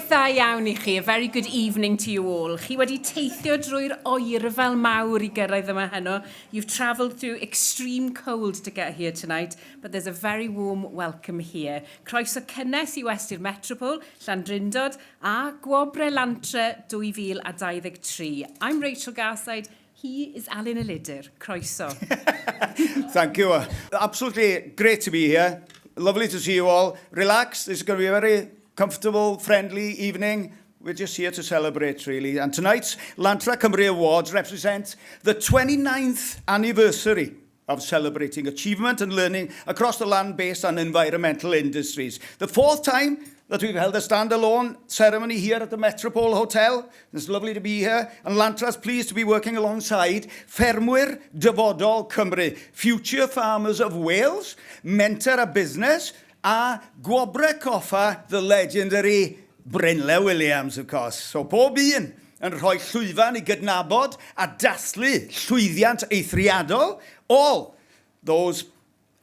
Unwaith dda iawn I chi, a very good evening to you all. Chi wedi teithio drwy'r oerfel mawr I gyrraedd yma heno. You've travelled through extreme cold to get here tonight, but there's a very warm welcome here. Croeso cynnes I westy'r Metropole, Llandrindod, a gwobre Lantra 2023. I'm Rachel Garside. He is Alan Elidir. Croeso. Thank you. Absolutely great to be here. Lovely to see you all. Relax. This is going to be a very comfortable, friendly evening. We're just here to celebrate, really. And tonight's Lantra Cymru Awards represent the 29th anniversary of celebrating achievement and learning across the land-based and environmental industries. The fourth time that we've held a standalone ceremony here at the Metropole Hotel. It's lovely to be here. And Lantra's pleased to be working alongside Ffermwyr Dyfodol Cymru, future farmers of Wales, mentor a business, a gwobre coffa, the legendary Brynle Williams, of course. So pob un yn rhoi llwyfan I gydnabod a dathlu llwyddiant eithriadol. All those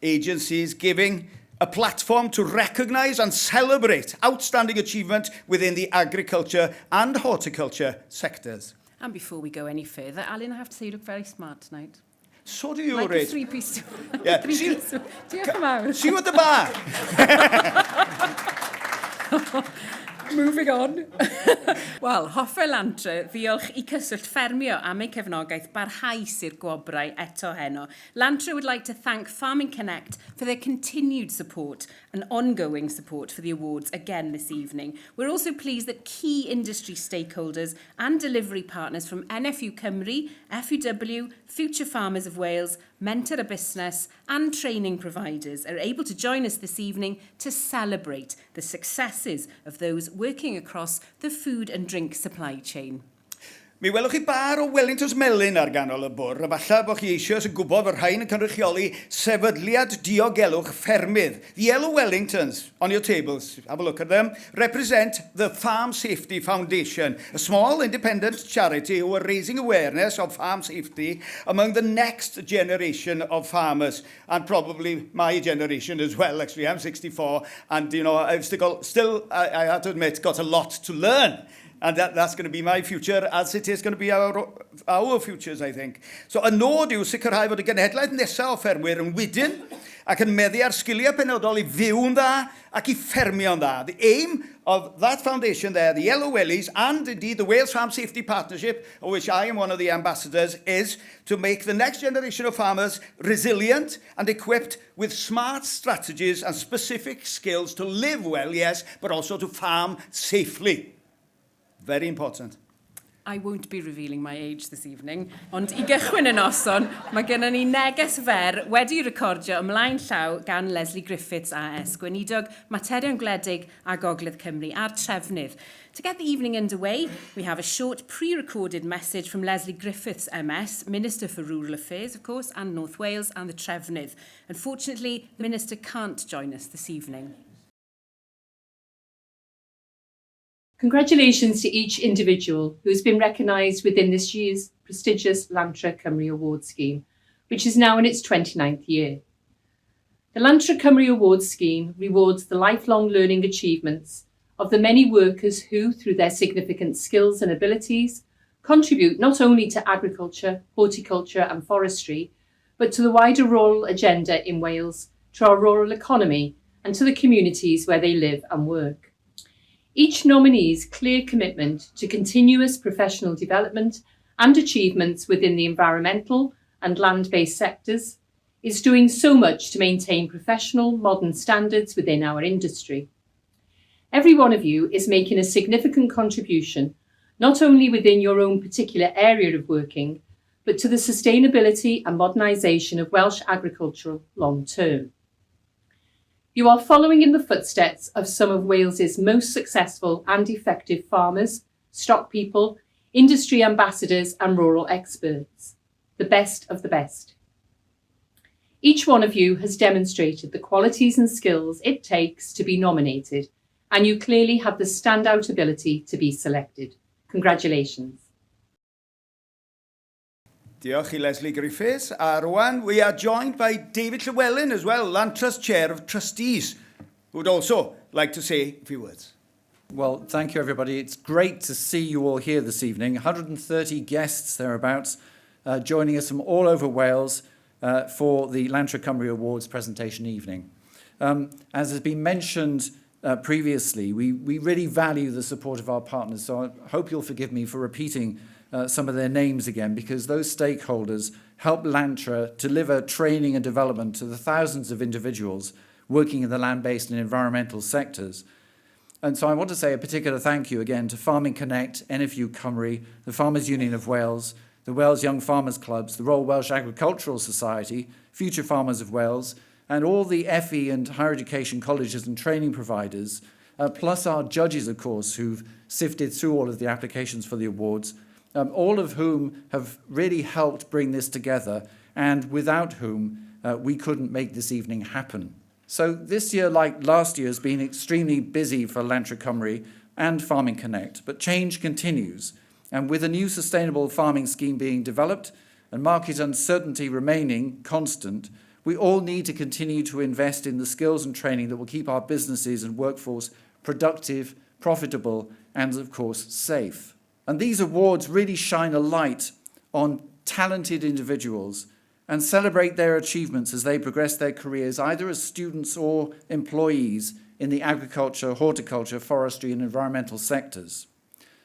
agencies giving a platform to recognise and celebrate outstanding achievement within the agriculture and horticulture sectors. And before we go any further, Alan, I have to say you look very smart tonight. So do you, like Rach. A three-piece. Yeah. Three-piece. Do you come out? See you at the bar. Moving on. Wel, hoffer Lantra, ddiolch I cyswllt ffermio am ei cefnogaeth barhaus i'r gwobrau eto heno. Lantra would like to thank Farming Connect for their continued support and ongoing support for the awards again this evening. We're also pleased that key industry stakeholders and delivery partners from NFU Cymru, FUW, Future Farmers of Wales, Mentor a Business and training providers are able to join us this evening to celebrate the successes of those working across the food and drink supply chain. Mi welwch chi bar o Wellingtons melyn ar ganol y bwr, a falle bod chi eisiau yn gwybod fod rhain yn cynrychioli sefydliad diogelwch ffermydd. The yellow Wellingtons on your tables, have a look at them, represent the Farm Safety Foundation, a small independent charity who are raising awareness of farm safety among the next generation of farmers, and probably my generation as well. Actually, I'm 64, and you know, I've still I have to admit, got a lot to learn. And that's going to be my future, as it is going to be our futures, I think. So, y nod yw sicrhau fod y genhedlaeth nesaf o ffermwyr yn wydyn ac yn meddu ar sgiliau penodol I fyw'n dda ac I ffermio'n dda. The aim of that foundation there, the Yellow Wellies, and indeed the Wales Farm Safety Partnership, of which I am one of the ambassadors, is to make the next generation of farmers resilient and equipped with smart strategies and specific skills to live well, yes, but also to farm safely. Very important. I won't be revealing my age this evening, ond I gychwyn y noson, mae gennym ni neges fer wedi recordio ymlaen llaw gan Lesley Griffiths AS, gweinidog materion gwledig a Gogledd Cymru a'r Trefnydd. To get the evening underway, we have a short pre-recorded message from Lesley Griffiths MS, Minister for Rural Affairs, of course, and North Wales and the Trefnydd. Unfortunately, the Minister can't join us this evening. Congratulations to each individual who has been recognised within this year's prestigious Lantra Cymru Awards scheme, which is now in its 29th year. The Lantra Cymru Awards scheme rewards the lifelong learning achievements of the many workers who, through their significant skills and abilities, contribute not only to agriculture, horticulture and forestry, but to the wider rural agenda in Wales, to our rural economy and to the communities where they live and work. Each nominee's clear commitment to continuous professional development and achievements within the environmental and land-based sectors is doing so much to maintain professional modern standards within our industry. Every one of you is making a significant contribution, not only within your own particular area of working, but to the sustainability and modernisation of Welsh agriculture long term. You are following in the footsteps of some of Wales's most successful and effective farmers, stock people, industry ambassadors and rural experts, the best of the best. Each one of you has demonstrated the qualities and skills it takes to be nominated, and you clearly have the standout ability to be selected. Congratulations. Diolch I Lesley Griffiths. A rwan, we are joined by David Llywelyn as well, Lantra's Chair of Trustees, who would also like to say a few words. Well, thank you, everybody. It's great to see you all here this evening. 130 guests thereabouts joining us from all over Wales for the Lantra Cymru Awards presentation evening. As has been mentioned previously, we really value the support of our partners, so I hope you'll forgive me for repeating some of their names again, because those stakeholders help Lantra deliver training and development to the thousands of individuals working in the land-based and environmental sectors. And so I want to say a particular thank you again to Farming Connect, NFU Cymru, the Farmers Union of Wales, the Wales Young Farmers Clubs, the Royal Welsh Agricultural Society, Future Farmers of Wales, and all the FE and higher education colleges and training providers, plus our judges, of course, who've sifted through all of the applications for the awards, all of whom have really helped bring this together, and without whom we couldn't make this evening happen. So this year, like last year, has been extremely busy for Lantra Cymru and Farming Connect, but change continues. And with a new sustainable farming scheme being developed and market uncertainty remaining constant, we all need to continue to invest in the skills and training that will keep our businesses and workforce productive, profitable, and of course, safe. And these awards really shine a light on talented individuals and celebrate their achievements as they progress their careers, either as students or employees in the agriculture, horticulture, forestry, and environmental sectors.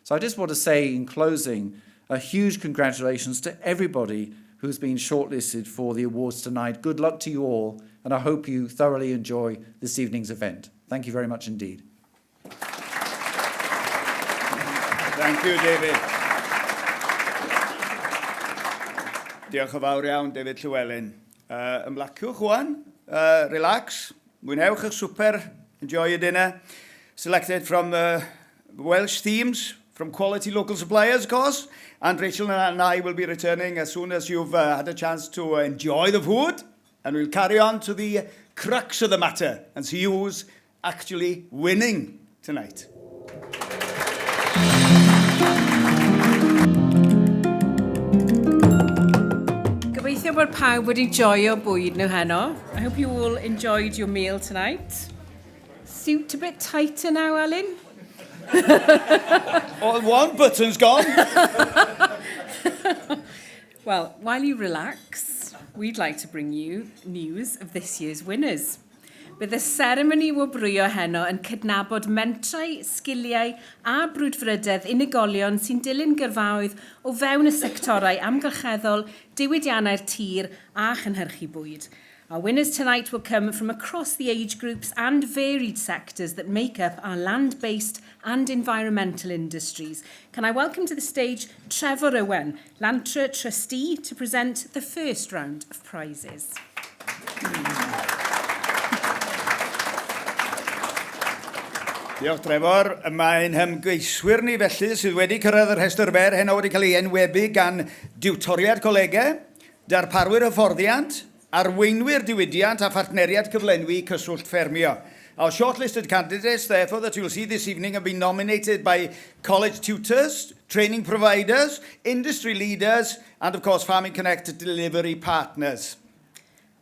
So I just want to say in closing, a huge congratulations to everybody who's been shortlisted for the awards tonight. Good luck to you all, and I hope you thoroughly enjoy this evening's event. Thank you very much indeed. Thank you, David. Diolch yn fawr iawn, David Llywelyn. Ymlaciwch wan, relax, mwynhewch eich swper, enjoy your dinner. Selected from the Welsh themes, from quality local suppliers, of course. And Rachel and I will be returning as soon as you've had a chance to enjoy the food. And we'll carry on to the crux of the matter and see who's actually winning tonight. Gobeithio bod pawb wedi joio bwyd nhw heno. I hope you all enjoyed your meal tonight. Suit a bit tighter now, Alan? All one button's gone. Well, while you relax, we'd like to bring you news of this year's winners. Bydd y seremoni wobrwyo heno yn cydnabod mentrau, sgiliau a brwdfrydedd unigolion sy'n dilyn gyrfaoedd o fewn y sectorau amgylcheddol, diwydiannau'r tir a chynhyrchu bwyd. Our winners tonight will come from across the age groups and varied sectors that make up our land-based and environmental industries. Can I welcome to the stage Trevor Owen, Lantra trustee, to present the first round of prizes. Diolch, Trevor. Mae'n hymgeiswyr ni felly sydd wedi cyrraedd yr rhestr fer heno wedi cael ei enwebu gan diwtoriad colegau, darparwyr hyfforddiant, arweinwyr diwydiant a phartneriad cyflenwi cyswllt ffermio. Our shortlisted candidates, therefore, that you'll see this evening have been nominated by college tutors, training providers, industry leaders, and of course, Farming Connect delivery partners.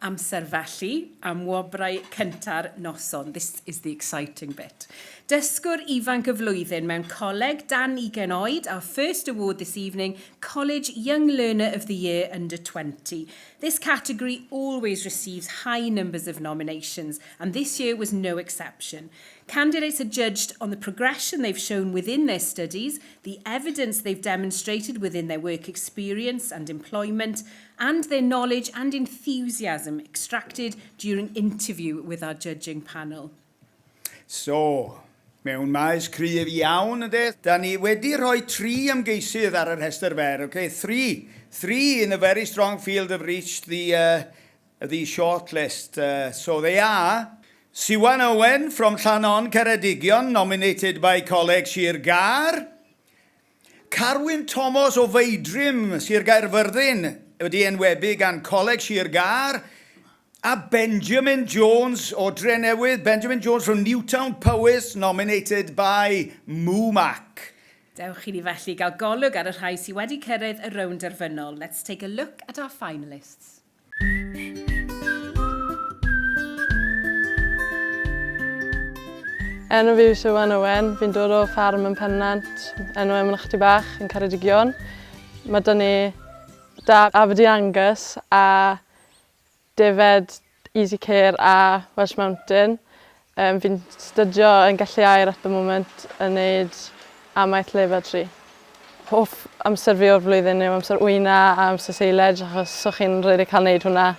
Amser felly am wobrau cynta'r noson. This is the exciting bit. Dysgwr ifanc y flwyddyn mewn coleg dan 20 oed, our first award this evening, College Young Learner of the Year under 20. This category always receives high numbers of nominations, and this year was no exception. Candidates are judged on the progression they've shown within their studies, the evidence they've demonstrated within their work experience and employment, and their knowledge and enthusiasm extracted during interview with our judging panel. So, mewn maes cryf iawn ydy. Da ni wedi rhoi 3 ymgeisydd ar y rhestr fer, okay? 3 in a very strong field have reached the shortlist. So they are Siwan Owen from Llanon Ceredigion, nominated by Coleg Sir Gar. Carwyn Thomas o Feidrym, Sir Gaerfyrddin, wedi enwebu gan Coleg Sir Gar. A Benjamin Jones o Drenewydd, Benjamin Jones from Newtown Powys, nominated by Mwmac. Dewch i ni felly gael golwg ar y rhai sydd wedi cyrraedd y rownd derfynol. Let's take a look at our finalists. Enw fi yw Siwan Owen, fi'n dod o ffarm yn Pennant, enw Mynachdy Bach yn Ceredigion. Mae dyn ni dab Aberdeen Angus a defed Easy Care a Welsh Mountain. Fi'n studio yn Gallu Aur at the moment yn neud amaeth lefel 3. Hoff amser fi o'r flwyddyn yw amser wyna a amser seiled, achos so chi'n rili cael neud hwnna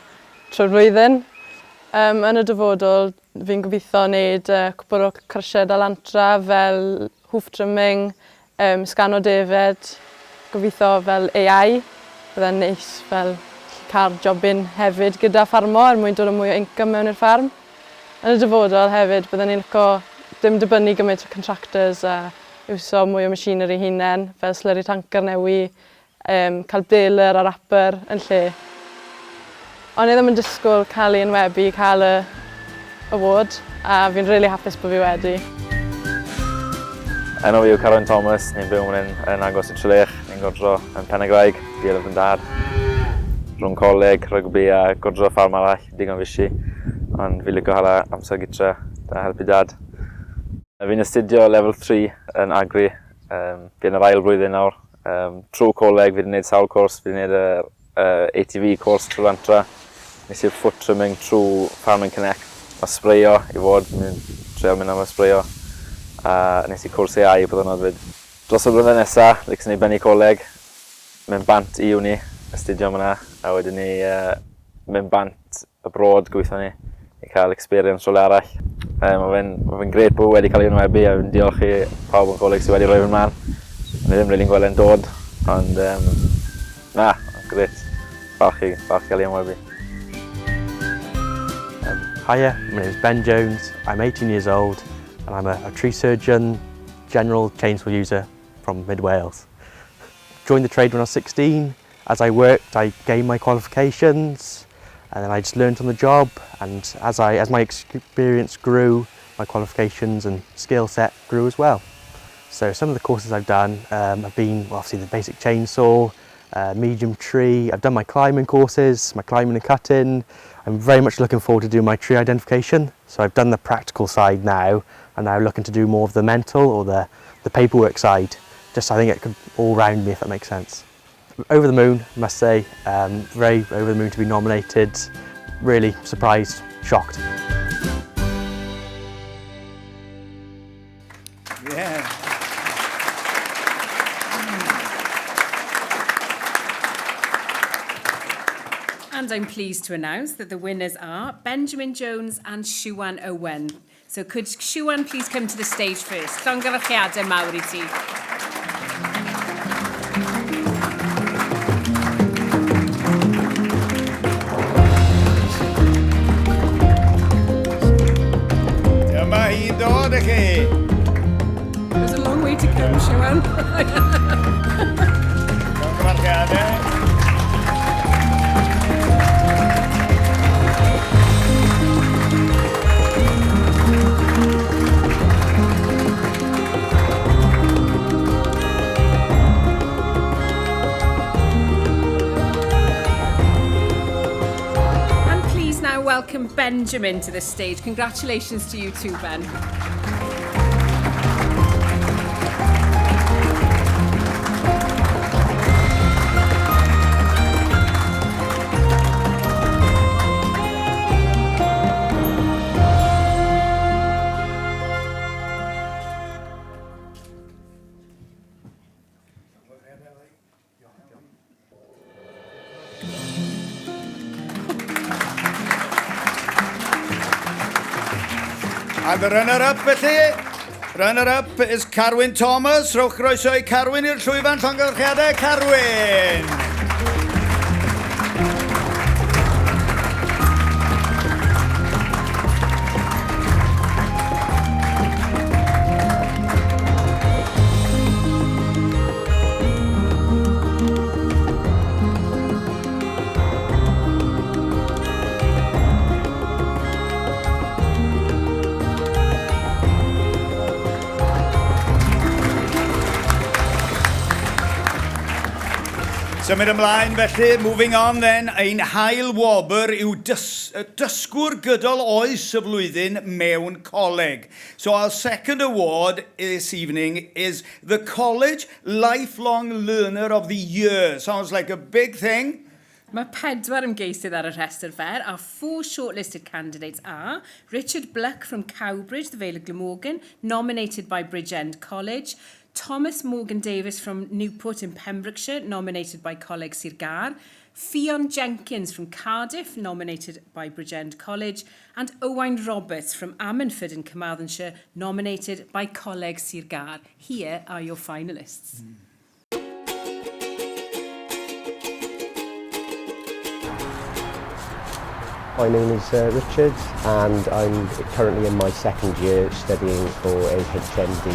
trwy'r flwyddyn. Yn y dyfodol, fi'n gobeithio wneud cwbl o cyrsiau da Lantra fel hoof trimming, sgano defed, gobeithio fel AI. Byddai'n neis fel cael jobyn hefyd gyda ffarmo er mwyn dod o mwy o income mewn i'r ffarm. Yn y dyfodol hefyd, byddai'n licio dim dibynnu gymaint o contractors a iwso mwy o machinery hunain, fel slurry tanker newi, cael dealer a rapper yn lle. O'n i ddim yn disgwyl cael un webu cael y award a fi'n rili hapus bod fi wedi. Enw fi yw Carwyn Thomas, ni'n byw yn agos i Trelech, ni'n godro yn Penygraig, dielwyd yn dad. Rhwng coleg, rygbi a godro ffarm arall, digon fysi, ond fi licio hala amser gytre da helpu dad. Fi'n astudio level 3 yn Agri, fi'n yr ail blwyddyn nawr. Trwy coleg fi wedi gwneud sawl cwrs, fi wedi gwneud ATV cwrs trwy Lantra. Nes i'r foot trimming trwy Farming Connect. Mae sbreio i fod, fi'n treol mynd am y sbreio. A nes i cwrs AI bydd yno fyd. Dros y blynedd nesaf, lycs ni bennu coleg, mynd bant i uni, astudio yma. A wedyn ni mynd bant abroad, gweithio ni, i cael experience rôl arall. Mae fe'n gret bod wedi cael ei wnwebu a fi'n diolch i pawb yn coleg sydd wedi rhoi fy'n man. Ni ddim rili'n gweld e'n dod, ond gret. Falch i cael ei wnwebu. Hiya, my name is Ben Jones, I'm 18 years old and I'm a tree surgeon, general chainsaw user from mid-Wales. Joined the trade when I was 16. As I worked, I gained my qualifications and then I just learned on the job, and as my experience grew, my qualifications and skill set grew as well. So some of the courses I've done have been obviously the basic chainsaw, medium tree. I've done my climbing courses, my climbing and cutting. I'm very much looking forward to doing my tree identification. So I've done the practical side now, and now looking to do more of the mental or the paperwork side. Just I think it could all round me, if that makes sense. Over the moon, I must say, very over the moon to be nominated. Really surprised, shocked. Yeah. And I'm pleased to announce that the winners are Benjamin Jones and Siwan Owen. So could Siwan please come to the stage first? Llongyfarchiadau mawr I ti. Dyma hi'n dod i chi. There's a long way to come, Siwan. Llongyfarchiadau. Welcome Benjamin to the stage. Congratulations to you too, Ben. And the runner-up felly, runner-up is Carwyn Thomas. Rowch groeso I Carwyn i'r llwyfan llongyfarchiadau. Carwyn! Symud ymlaen felly, moving on then, ein hael wobr yw dysgwr gydol oes y flwyddyn mewn coleg. So our second award this evening is the College Lifelong Learner of the Year. Sounds like a big thing. Mae 4 ymgeisydd ar y rhestr fer, a 4 shortlisted candidates are Richard Bluck from Cowbridge, the Vale of Glamorgan, nominated by Bridgend College, Thomas Morgan Davis from Newport in Pembrokeshire, nominated by Coleg Sir Gar, Ffion Jenkins from Cardiff, nominated by Bridgend College, and Owain Roberts from Ammanford in Carmarthenshire, nominated by Coleg Sir Gar. Here are your finalists. My name is Richard, and I'm currently in my second year studying for a HND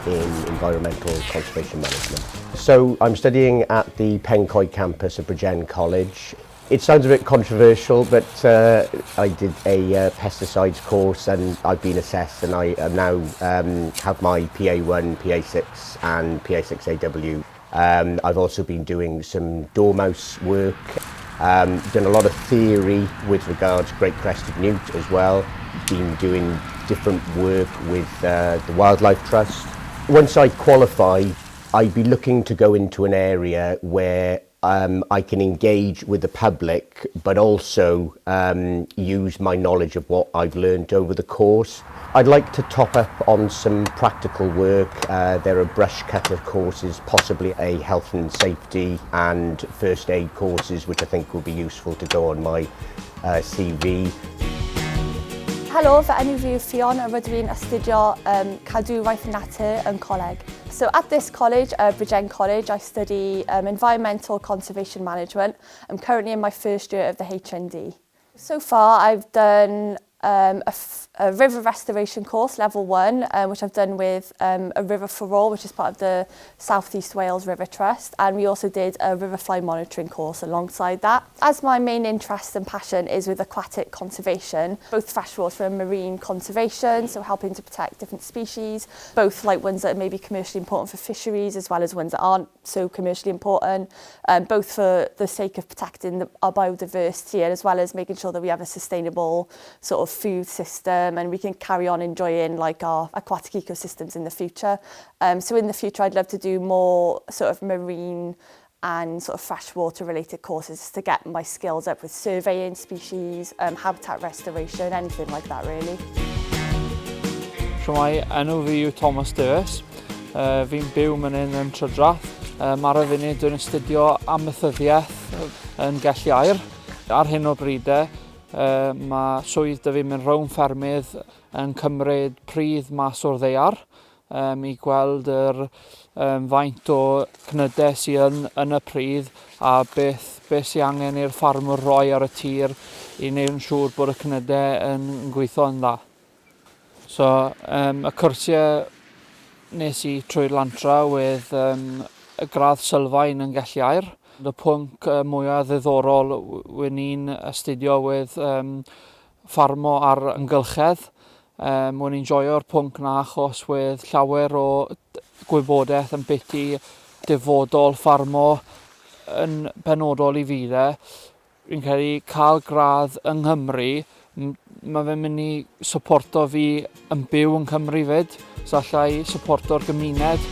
in Environmental Conservation Management. So I'm studying at the Pencoed campus of Bridgend College. It sounds a bit controversial, but I did a pesticides course and I've been assessed, and I now have my PA1, PA6 and PA6AW. I've also been doing some dormouse work. Done a lot of theory with regards to Great Crested Newt as well. Been doing different work with the Wildlife Trust. Once I qualify, I'd be looking to go into an area where I can engage with the public, but also use my knowledge of what I've learned over the course. I'd like to top up on some practical work. There are brush cutter courses, possibly a health and safety and first aid courses, which I think will be useful to go on my CV. Helo, fy enw fi yw Ffion a rydw i'n astudio cadwraeth natur yn coleg. So at this college, Bridgend College, I study Environmental Conservation Management. I'm currently in my first year of the HND. So far I've done a river restoration course, level 1, which I've done with a river for all, which is part of the South East Wales River Trust, and we also did a river fly monitoring course alongside that. As my main interest and passion is with aquatic conservation, both freshwater and marine conservation, so helping to protect different species, both like ones that are maybe commercially important for fisheries as well as ones that aren't so commercially important, both for the sake of protecting our biodiversity and as well as making sure that we have a sustainable sort of food system and we can carry on enjoying like our aquatic ecosystems in the future. So in the future I'd love to do more sort of marine and sort of freshwater related courses to get my skills up with surveying species, habitat restoration, anything like that really. Shwmai, enw fi yw Thomas Davis. Fi'n byw man yn Trydrath. Mae'r funud dwi'n astudio amaethyddiaeth yn Gelli Aur. Ar hyn o bryd mae swydd dy fi mynd rown ffermydd yn cymryd pridd mas o'r ddaear i gweld yr faint o cnydau sydd yn y pridd a beth sydd angen i'r ffarmwr roi ar y tir i wneud yn siŵr bod y cnydau yn gweithio yn dda. So, y cwrsiau nes I trwy'r Lantra with y gradd sylfaen yn Gelli Aur. Y pwnc mwyaf ddiddorol wyn ni'n astudio with ffarmo ar ymgylchedd. Wyn ni'n joio'r pwnc na achos with llawer o gwybodaeth yn biti dyfodol ffarmo yn benodol I fi de. Fi'n credu cael gradd yng Nghymru, mae fe'n mynd I supporto fi yn byw yn Cymru fyd, so allai supporto'r gymuned.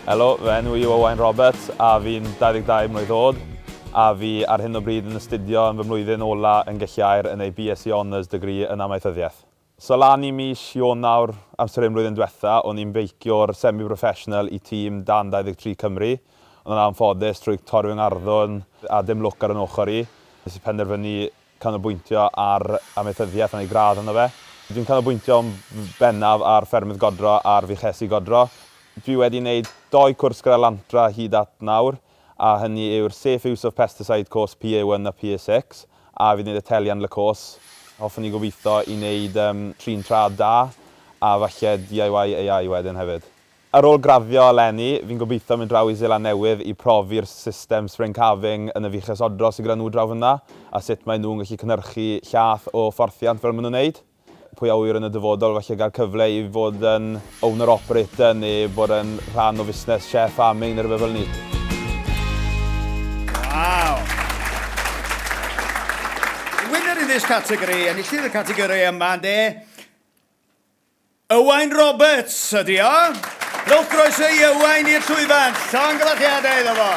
Helo, fy enw yw Owain Roberts a fi'n 22 mlwydd oed a fi ar hyn o bryd yn astudio yn fy mlwyddyn ola yn Gelli Aur yn ei BSc Honours degree yn amaethyddiaeth. So lan I mis Ionawr amser ein blwyddyn diwetha, o'n i'n beicio'r semi-professional I tîm Dan 23 Cymru. Ond yn anffodus trwy torri yng Ngarddon a dim lwc ar yn ochr I. Nes I penderfynu canolbwyntio ar amaethyddiaeth yn ei gradd yno fe. Dwi'n canolbwyntio yn bennaf ar ffermydd godro a'r fuchesu godro. Dwi wedi wneud 2 cwrs gyda Lantra hyd at nawr, a hynny yw'r Safe Use of Pesticide course PA1 a PA6, a fi'n wneud y telian y cwrs. Hoffwn I gobeithio I wneud trin trad da, a falle DIY AI wedyn hefyd. Ar ôl grafio eleni, fi'n gobeithio mynd draw I Seland Newydd I profi'r system spring calving yn y fuches odro sydd gyda nhw draw fyna, a sut mae nhw'n gallu cynhyrchu llaeth o fforthiant fel maen nhw'n wneud. Pwy a wyr yn y dyfodol falle gael cyfle I fod yn owner-operator neu bod yn rhan o fusnes chef farming neu rhywbeth fel ni. this category, enillydd y categori yma, de. Owain Roberts, ydi o. Rowch groeso i Owain i'r llwyfan. Llongyfarchiadau iddo fo.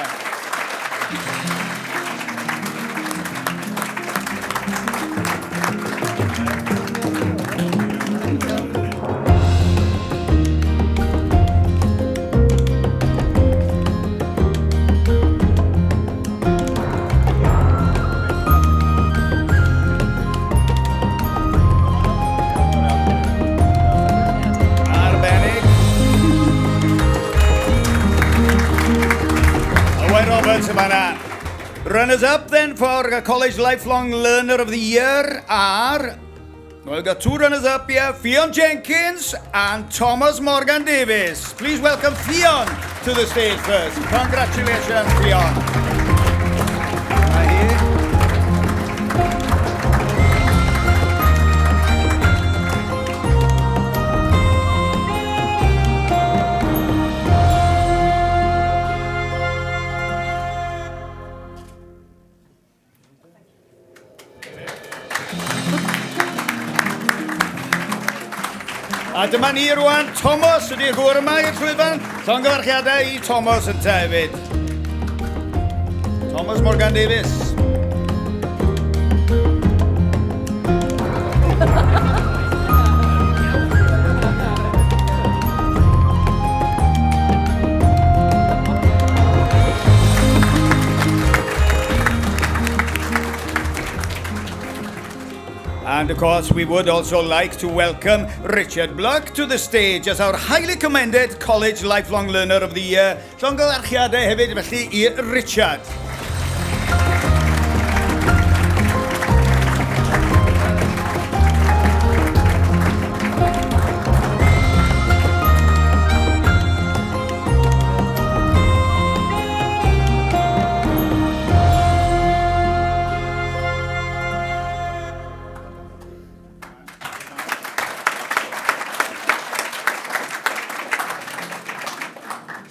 Runners-up then for College Lifelong Learner of the Year are, well, we've got two runners-up here, Fionn Jenkins and Thomas Morgan Davies. Please welcome Fionn to the stage first. Congratulations, Fionn. A dyma ni rwan, Thomas ydy'r gŵr yma i'r llwyfan. Llongyfarchiadau i Thomas yn hefyd. Thomas Morgan Davies. And of course, we would also like to welcome Richard Block to the stage as our highly commended College Lifelong Learner of the Year. Llongyfarchiadau hefyd felly i Richard.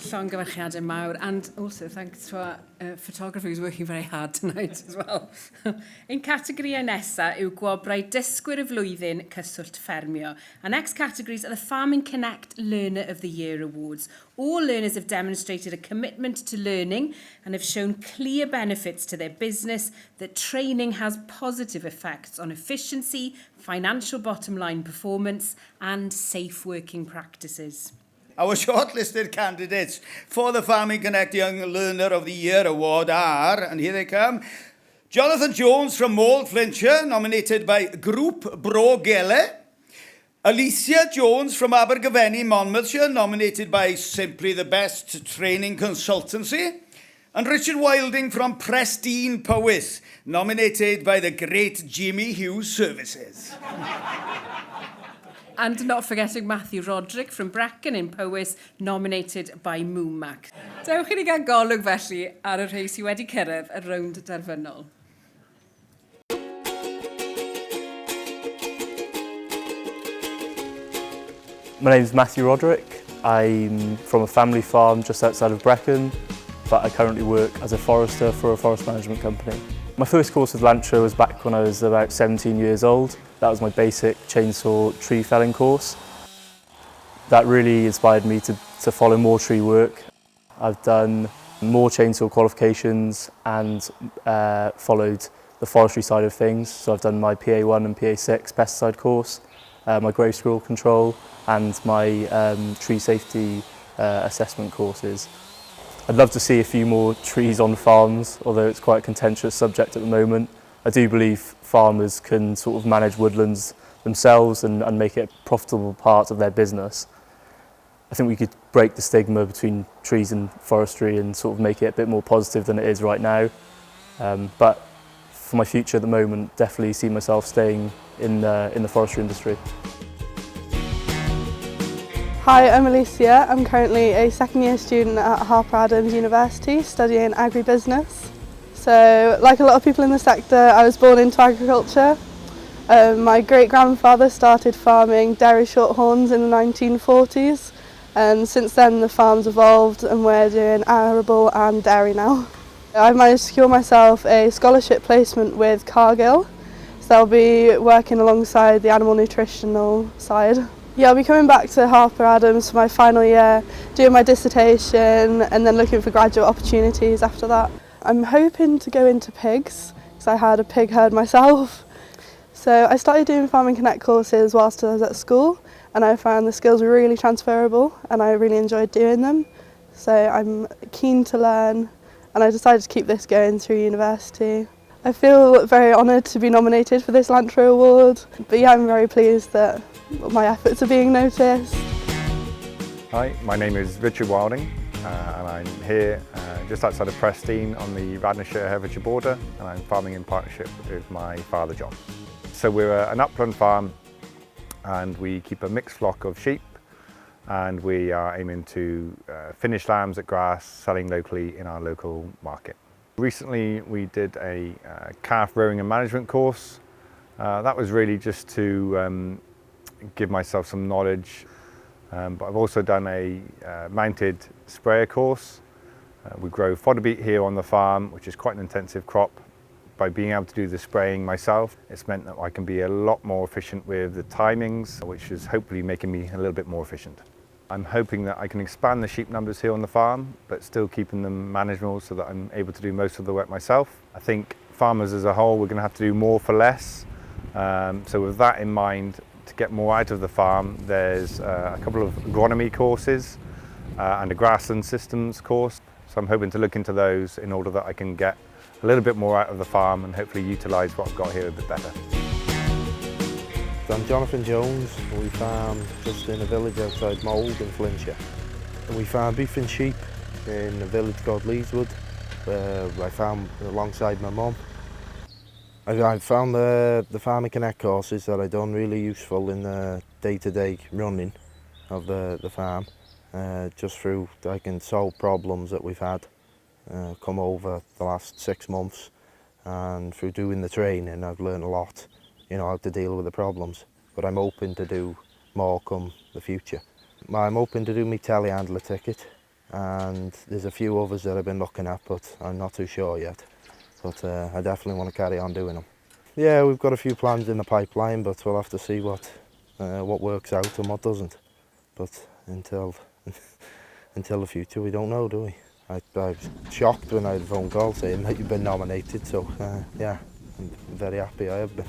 Llongyfarchiadau mawr, and also thanks to our photographer who's working very hard tonight as well. Ein categoriau nesa yw gwobrau dysgwyr y flwyddyn cyswllt ffermio. Our next categories are the Farming Connect Learner of the Year Awards. All learners have demonstrated a commitment to learning and have shown clear benefits to their business that training has positive effects on efficiency, financial bottom line performance and safe working practices. Our shortlisted candidates for the Farming Connect Young Learner of the Year Award are, and here they come, Jonathan Jones from Mold, Flintshire, nominated by Grŵp Bro Gele. Alicia Jones from Abergavenny, Monmouthshire, nominated by Simply the Best Training Consultancy. And Richard Wilding from Prestine, Powys, nominated by the great Jimmy Hughes Services. And not forgetting Matthew Roderick from Brecon in Powys, nominated by Moomac. Dewch i ni gael golwg felly ar y rhai sydd wedi cyrraedd y rownd derfynol. My name is Matthew Roderick. I'm from a family farm just outside of Brecon, but I currently work as a forester for a forest management company. My first course with Lantra was back when I was about 17 years old. That was my basic chainsaw tree felling course. That really inspired me to follow more tree work. I've done more chainsaw qualifications and followed the forestry side of things. So I've done my PA1 and PA6 pesticide course, my grey squirrel control and my tree safety assessment courses. I'd love to see a few more trees on farms, although it's quite a contentious subject at the moment. I do believe farmers can sort of manage woodlands themselves and make it a profitable part of their business. I think we could break the stigma between trees and forestry and sort of make it a bit more positive than it is right now. But for my future at the moment, definitely see myself staying in the forestry industry. Hi, I'm Alicia. I'm currently a second-year student at Harper Adams University studying agribusiness. So, like a lot of people in the sector, I was born into agriculture. My great-grandfather started farming dairy shorthorns in the 1940s, and since then the farm's evolved and we're doing arable and dairy now. I've managed to secure myself a scholarship placement with Cargill, So I'll be working alongside the animal nutritional side. Yeah, I'll be coming back to Harper Adams for my final year, doing my dissertation and then looking for graduate opportunities after that. I'm hoping to go into pigs because I had a pig herd myself. So I started doing Farming Connect courses whilst I was at school and I found the skills were really transferable and I really enjoyed doing them. So I'm keen to learn and I decided to keep this going through university. I feel very honoured to be nominated for this Lantra Award, but yeah, I'm very pleased that my efforts are being noticed. Hi, my name is Richard Wilding and I'm here just outside of Prestine on the Radnorshire-Herefordshire border, and I'm farming in partnership with my father John. So we're an upland farm and we keep a mixed flock of sheep, and we are aiming to finish lambs at grass, selling locally in our local market. Recently we did a calf rearing and management course. That was really just to give myself some knowledge, but I've also done a mounted sprayer course. We grow fodder beet here on the farm, which is quite an intensive crop. By being able to do the spraying myself, it's meant that I can be a lot more efficient with the timings, which is hopefully making me a little bit more efficient. I'm hoping that I can expand the sheep numbers here on the farm, but still keeping them manageable so that I'm able to do most of the work myself. I think farmers as a whole, we're going to have to do more for less. So with that in mind, to get more out of the farm, there's a couple of agronomy courses and a grassland systems course. So I'm hoping to look into those in order that I can get a little bit more out of the farm and hopefully utilise what I've got here a bit better. I'm Jonathan Jones. We farm just in a village outside Mould in Flintshire. We farm beef and sheep in a village called Leeswood, where I farm alongside my mum. I found the Farming Connect courses that I done really useful in the day-to-day running of the farm. Just through, I can solve problems that we've had come over the last 6 months, and through doing the training I've learned a lot, you know, how to deal with the problems. But I'm hoping to do more come the future. I'm hoping to do my telehandler ticket, and there's a few others that I've been looking at, but I'm not too sure yet. But I definitely want to carry on doing them. Yeah, we've got a few plans in the pipeline, but we'll have to see what works out and what doesn't. But until the future, we don't know, do we? I was shocked when I had a phone call saying that you've been nominated, so yeah, I'm very happy I have been.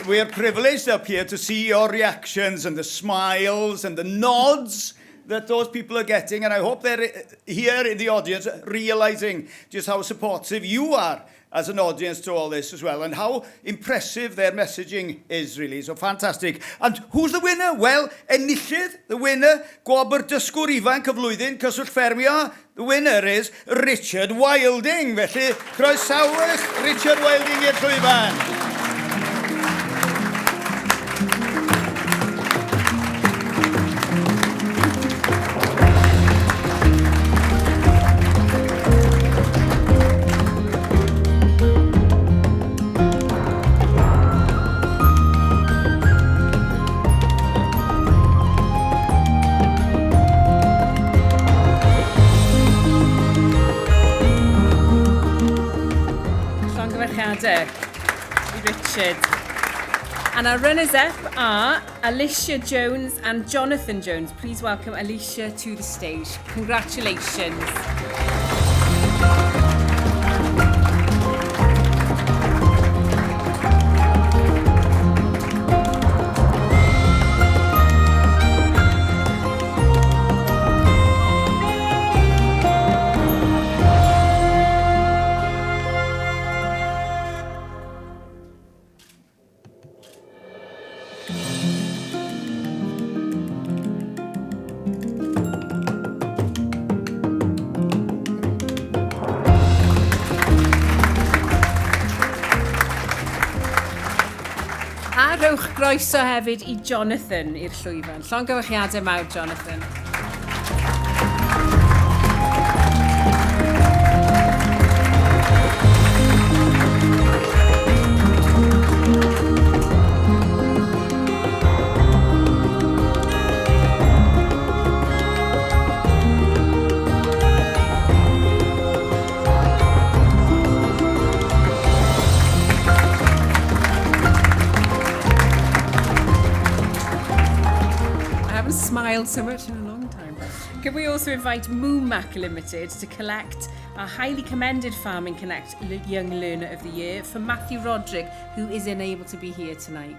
We're privileged up here to see your reactions and the smiles and the nods that those people are getting, and I hope they're here in the audience realising just how supportive you are as an audience to all this as well, and how impressive their messaging is, really. So fantastic. And who's the winner? Well, enillydd, the winner, Gwobr Dysgwr Ifanc y Flwyddyn, Cyswllt Ffermio. The winner is Richard Wilding. Felly, croesawys Richard Wilding i'r llwyfan. Richard. And our runners-up are Alicia Jones and Jonathan Jones. Please welcome Alicia to the stage. Congratulations. A rowch groeso hefyd I Jonathan i'r llwyfan. Llongyfarchiadau mawr, Jonathan. smiled so much in a long time. Can we also invite Moomac Limited to collect our highly commended Farming Connect Young Learner of the Year for Matthew Roderick, who is unable to be here tonight.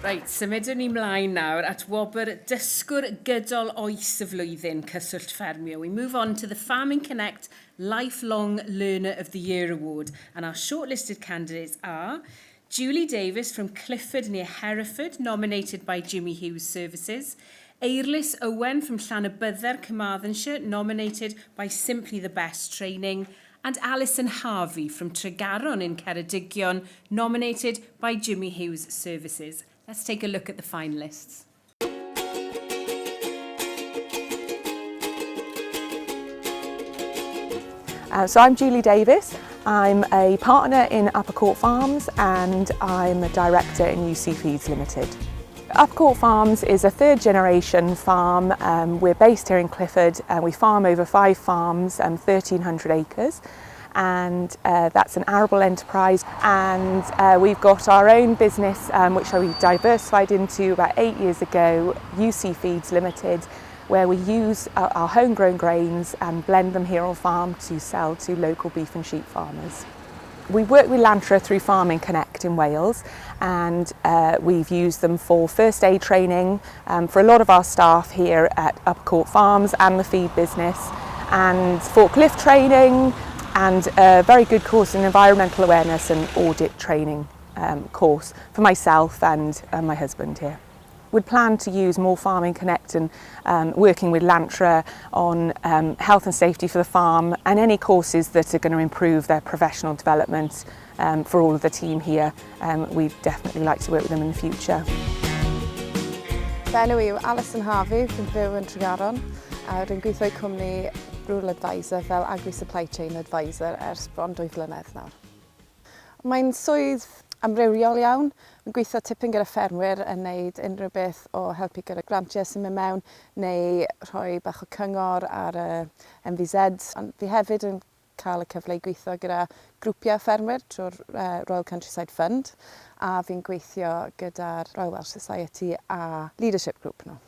Right, symudwn ni mlaen nawr at wobr dysgwr gydol oes y flwyddyn cyswllt ffermio. We move on to the Farming Connect Lifelong Learner of the Year Award, and our shortlisted candidates are Julie Davis from Clifford near Hereford, nominated by Jimmy Hughes Services; Eirlis Owen from Llanybydder, Carmarthenshire, nominated by Simply the Best Training; and Alison Harvey from Tregaron in Ceredigion, nominated by Jimmy Hughes Services. Let's take a look at the finalists. So I'm Julie Davis. I'm a partner in Uppercourt Farms and I'm a director in UC Feeds Limited. Uppercourt Farms is a third generation farm. We're based here in Clifford and we farm over 5 farms and 1,300 acres. And that's an arable enterprise, and we've got our own business which we diversified into about 8 years ago, UC Feeds Limited, where we use our homegrown grains and blend them here on farm to sell to local beef and sheep farmers. We work with Lantra through Farming Connect in Wales, and we've used them for first aid training for a lot of our staff here at Uppercourt Farms and the feed business, and forklift training, and a very good course in environmental awareness and audit training course for myself and my husband here. We'd plan to use more Farming Connect and working with Lantra on health and safety for the farm, and any courses that are going to improve their professional development for all of the team here. We'd definitely like to work with them in the future. Fy enw yw Alison Harvey, fi'n byw yn Tregaron, a rwy'n gweithio i cwmni Rural Advisor fel Agri Supply Chain Advisor ers bron 2 flynedd nawr. Mae'n swydd amrywiol iawn. Mae'n gweithio tipyn gyda ffermwyr yn wneud unrhyw beth o helpu gyda grantiau sy'n mynd mewn, neu rhoi bach o cyngor ar MVZ. Ond fi hefyd yn cael y cyfle i gweithio gyda grwpiau ffermwyr trwy'r Royal Countryside Fund, a fi'n gweithio gyda'r Royal Welsh Society a Leadership Group nhw.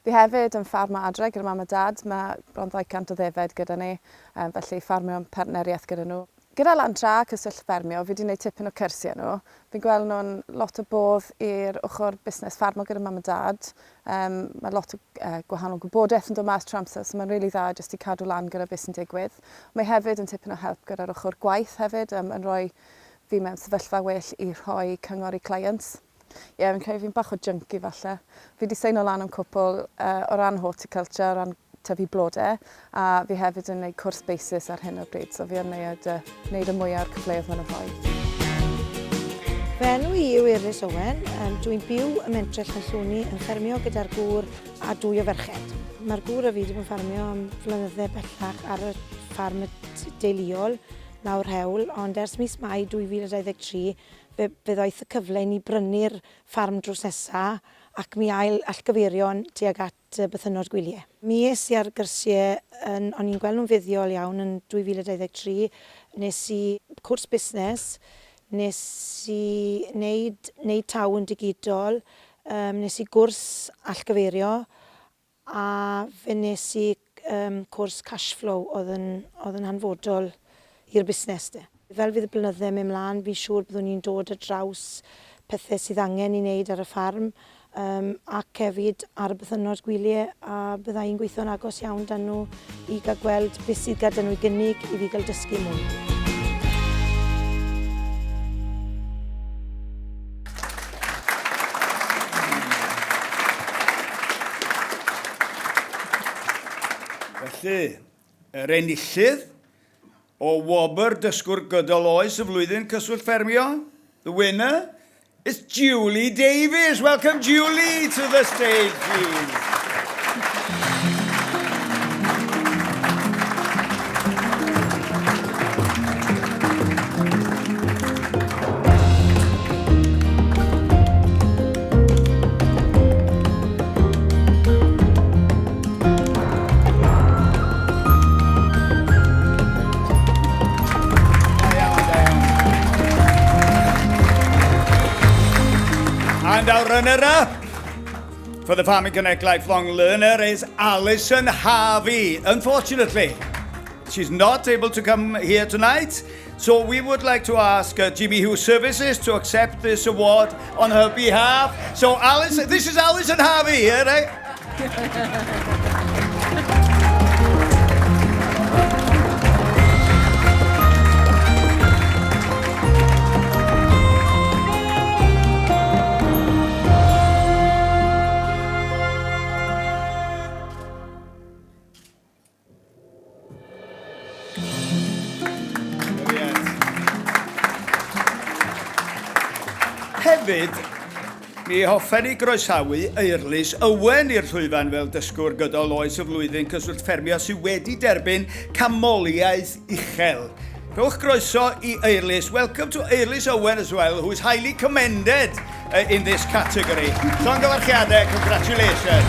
Fi hefyd yn ffarm adre gyda mam a dad. Mae bron 200 o ddefed gyda ni, felly ffarmio yn partneriaeth gyda nhw. Gyda Lantra Cyswllt Ffermio, fi wedi gwneud tipyn o cyrsiau nhw. Fi'n gweld nhw'n lot o bodd i'r ochr busnes ffarmo gyda mam a dad. Mae lot o gwahanol gwybodaeth yn dod mas trwy amser, so mae'n rili dda jyst i cadw lan gyda beth sy'n digwydd. Mae hefyd yn tipyn o help gyda'r ochr gwaith hefyd, yn rhoi fi mewn sefyllfa well i rhoi cyngor i clients. Fi'n credu fi'n bach o junkie falle. Fi wedi seino lan am cwpl o ran horticulture, o ran tyfu blodau, a fi hefyd yn gwneud cwrs basis ar hyn o bryd, so fi yn gwneud y mwyaf o'r cyfleoedd maen nhw'n rhoi. Fy enw i yw Eirlis Owen. Dwi'n byw ym Mentrell Llwni yn ffermio gyda'r gŵr a 2 o ferched. Mae'r gŵr a fi wedi bod yn ffermio am flynyddau bellach ar y ffarm deuluol lawr hewl, ond ers mis Mai 2023 fe ddoeth y cyfle i ni brynu'r ffarm drws nesaf ac mi allgyfeirion tuag at bythynod gwyliau. Mi es i ar gyrsiau, o'n i'n gweld nhw'n fuddiol iawn yn 2023, nes i cwrs busnes, nes i wneud taw yn digidol, nes i gwrs allgyfeirio, a fe nes i cwrs cash flow oedd yn hanfodol i'r busnes de. Fel fydd y blynyddoedd mynd mlaen, fi'n siŵr byddwn ni'n dod ar draws pethau sydd angen i wneud ar y ffarm, ac hefyd ar y bythynod gwyliau, a byddai'n gweithio'n agos iawn dan nhw i gael gweld beth sydd gyda nhw i gynnig i fi gael dysgu mwy. Felly, yr enillydd o wobr dysgwr gydol oes y flwyddyn cyswllt ffermio, the winner is Julie Davies. Welcome, Julie, to the stage, please. And our runner-up for the Farming Connect Lifelong Learner is Alison Harvey. Unfortunately, she's not able to come here tonight, so we would like to ask Jimmy Hughes Services to accept this award on her behalf. So Alison, this is Alison Harvey here, right? Hefyd, mi hoffen i groesawu Eirlys Owen i'r llwyfan fel dysgwr gydol oes y flwyddyn cyswllt ffermio sydd wedi derbyn camoliaeth uchel. Rhowch groeso i Eirlys. Welcome to Eirlys Owen as well, who is highly commended in this category. Llongyfarchiadau, congratulations.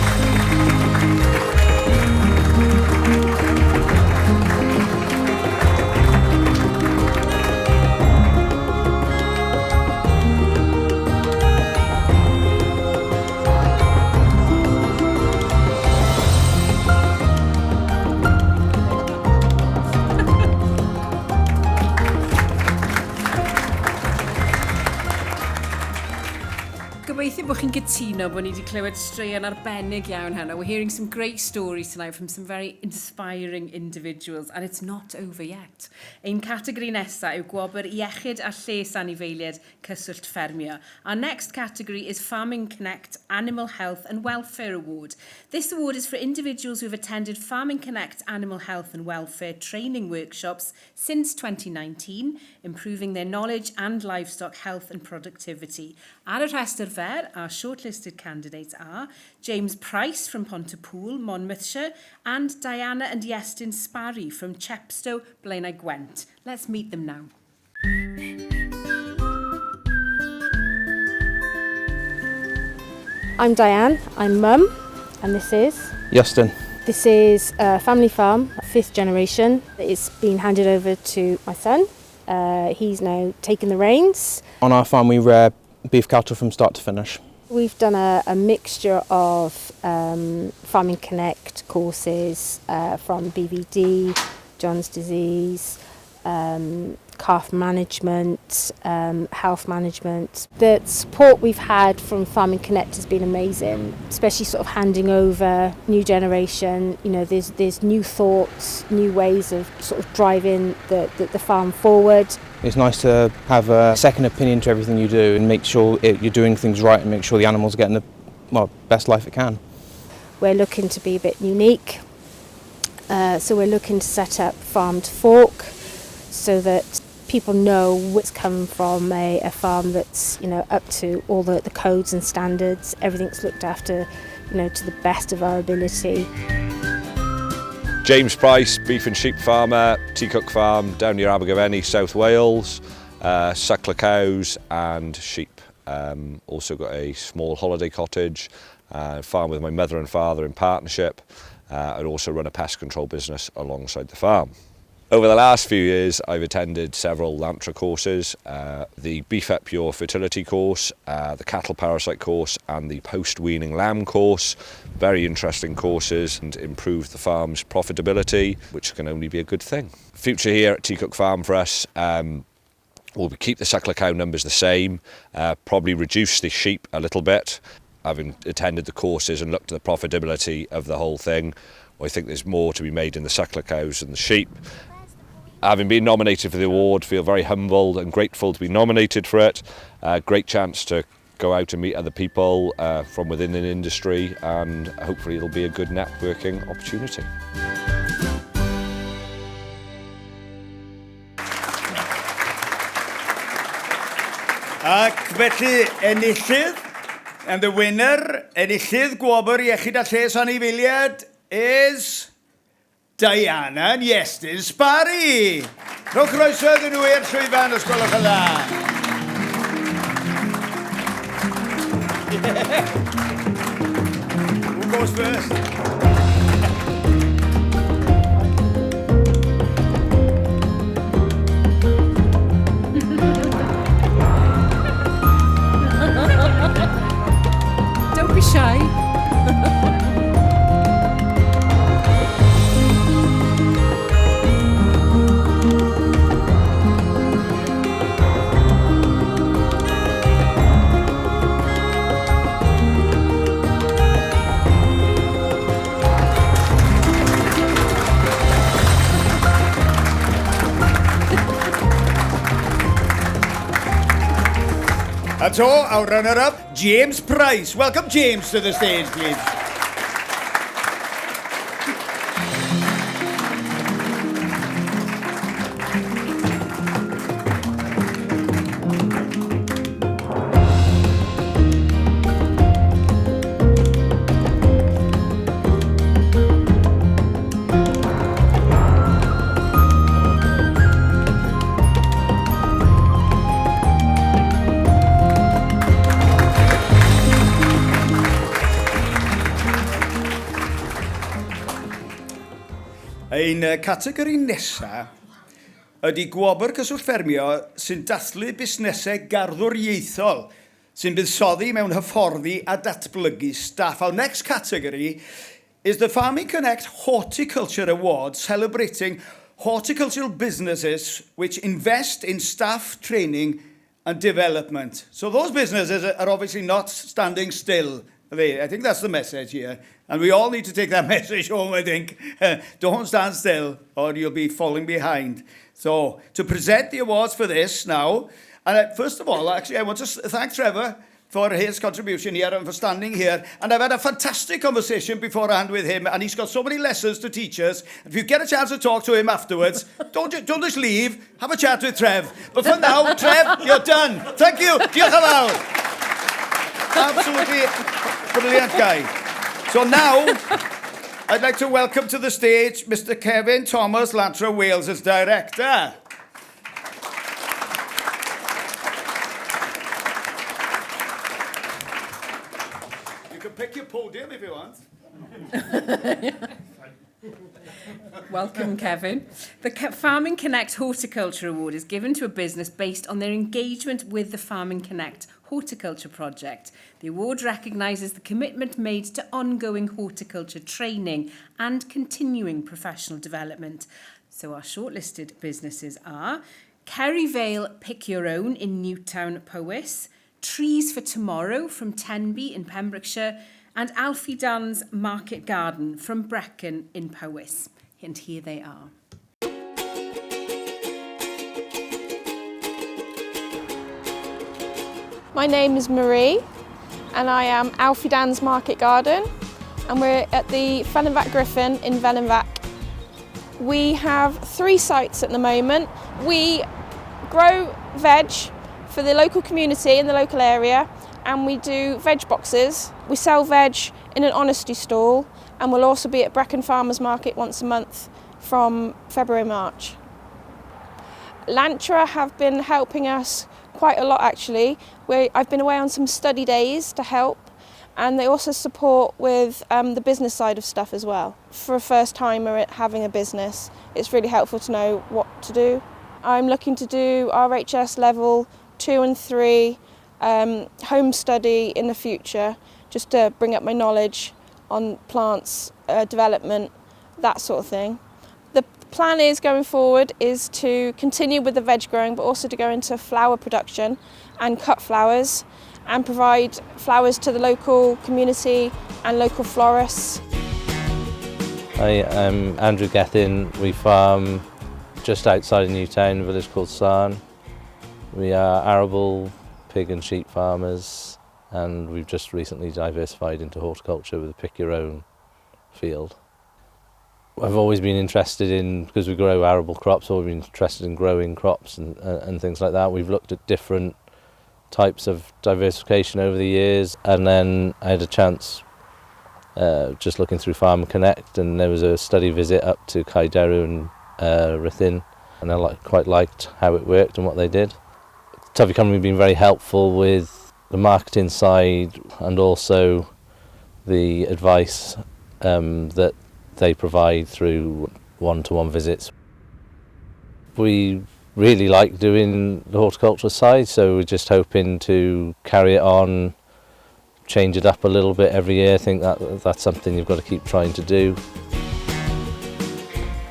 Gobeithio bod chi'n gytuno bod ni wedi clywed straeon arbennig iawn heno. We're hearing some great stories tonight from some very inspiring individuals, and it's not over yet. Ein categori nesaf yw gwobr iechyd a lles anifeiliaid cyswllt ffermio. Our next category is Farming Connect Animal Health and Welfare Award. This award is for individuals who have attended Farming Connect Animal Health and Welfare training workshops since 2019, improving their knowledge and livestock health and productivity. Ar y rhestr fer, our shortlisted candidates are James Price from Pontypool, Monmouthshire, and Diana and Iestyn Sparry from Chepstow, Blaenau Gwent. Let's meet them now. I'm Diane, I'm mum, and this is? Iestyn. This is a family farm, 5th generation. It's been handed over to my son. He's now taken the reins. On our farm we rear beef cattle from start to finish. We've done a mixture of Farming Connect courses from BVD, John's disease, calf management, health management. The support we've had from Farming Connect has been amazing, especially sort of handing over new generation. You know, there's new thoughts, new ways of sort of driving the farm forward. It's nice to have a second opinion to everything you do and make sure you're doing things right and make sure the animal's getting the best life it can. We're looking to be a bit unique, so we're looking to set up farm to fork so that people know it's coming from a farm that's, you know, up to all the codes and standards. Everything's looked after, you know, to the best of our ability. James Price, beef and sheep farmer, Teacock Farm down near Abergavenny, South Wales, suckler cows and sheep. Also got a small holiday cottage, farm with my mother and father in partnership, and also run a pest control business alongside the farm. Over the last few years, I've attended several Lantra courses, the Beef Up Your Fertility course, the Cattle Parasite course and the Post-Weaning Lamb course. Very interesting courses and improve the farm's profitability, which can only be a good thing. Future here at Teacock Farm for us, we'll keep the suckler cow numbers the same, probably reduce the sheep a little bit. Having attended the courses and looked at the profitability of the whole thing, I think there's more to be made in the suckler cows and the sheep. Having been nominated for the award, feel very humbled and grateful to be nominated for it. Great chance to go out and meet other people from within an industry, and hopefully it'll be a good networking opportunity. Ac felly, enillydd, and the winner, enillydd gwobr iechyd a lles anifeiliad is Diana and Iestyn Sparry. Rhowch croeso iddyn nhw i'r llwyfan os gwelwch yn dda. Who goes first? Don't be shy. And so, our runner-up, James Price. Welcome, James, to the stage, please. Ein categori nesa ydy gwobr cyswllt ffermio sy'n dathlu busnesau garddwriaethol sy'n buddsoddi mewn hyfforddi a datblygu staff. Our next category is the Farming Connect Horticulture Awards, celebrating horticultural businesses which invest in staff training and development. So those businesses are obviously not standing still. I think that's the message here. And we all need to take that message home, I think. Don't stand still or you'll be falling behind. So, to present the awards for this now, and first of all, actually, I want to thank Trevor for his contribution here and for standing here. And I've had a fantastic conversation beforehand with him, and he's got so many lessons to teach us. If you get a chance to talk to him afterwards, don't just leave, have a chat with Trev. But for now, Trev, you're done. Thank you. Diolch yn fawr. Absolutely brilliant guy. So now, I'd like to welcome to the stage Mr. Kevin Thomas, Lantra Wales, as director. You can pick your podium if you want. Welcome, Kevin. The Farming Connect Horticulture Award is given to a business based on their engagement with the Farming Connect Horticulture Project. The award recognises the commitment made to ongoing horticulture training and continuing professional development. So our shortlisted businesses are Kerry Vale Pick Your Own in Newtown, Powys, Trees for Tomorrow from Tenby in Pembrokeshire, and Alfie Dunn's Market Garden from Brecon in Powys. And here they are. My name is Marie and I am Alfie Dunn's Market Garden, and we're at the Fellinvac Griffin in Fellinvac. We have 3 sites at the moment. We grow veg for the local community in the local area, and we do veg boxes. We sell veg in an honesty stall, and we'll also be at Brecon Farmers Market once a month from February-March. Lantra have been helping us quite a lot actually. I've been away on some study days to help, and they also support with the business side of stuff as well. For a first timer having a business, it's really helpful to know what to do. I'm looking to do RHS level 2 and 3 home study in the future, just to bring up my knowledge on plants, development, that sort of thing. The plan is going forward is to continue with the veg growing, but also to go into flower production and cut flowers and provide flowers to the local community and local florists. Hi, I'm Andrew Gethin. We farm just outside of Newtown, a village called Sarn. We are arable, pig and sheep farmers, and we've just recently diversified into horticulture with a pick your own field. I've always been interested in, because we grow arable crops, I've been interested in growing crops and things like that. We've looked at different types of diversification over the years, and then I had a chance just looking through Farm Connect, and there was a study visit up to Caideru and Rhythyn, and I quite liked how it worked and what they did. Tyfu Cymru have been very helpful with the marketing side and also the advice that they provide through one-to-one visits. We really like doing the horticulture side, so we're just hoping to carry it on, change it up a little bit every year. I think that's something you've got to keep trying to do.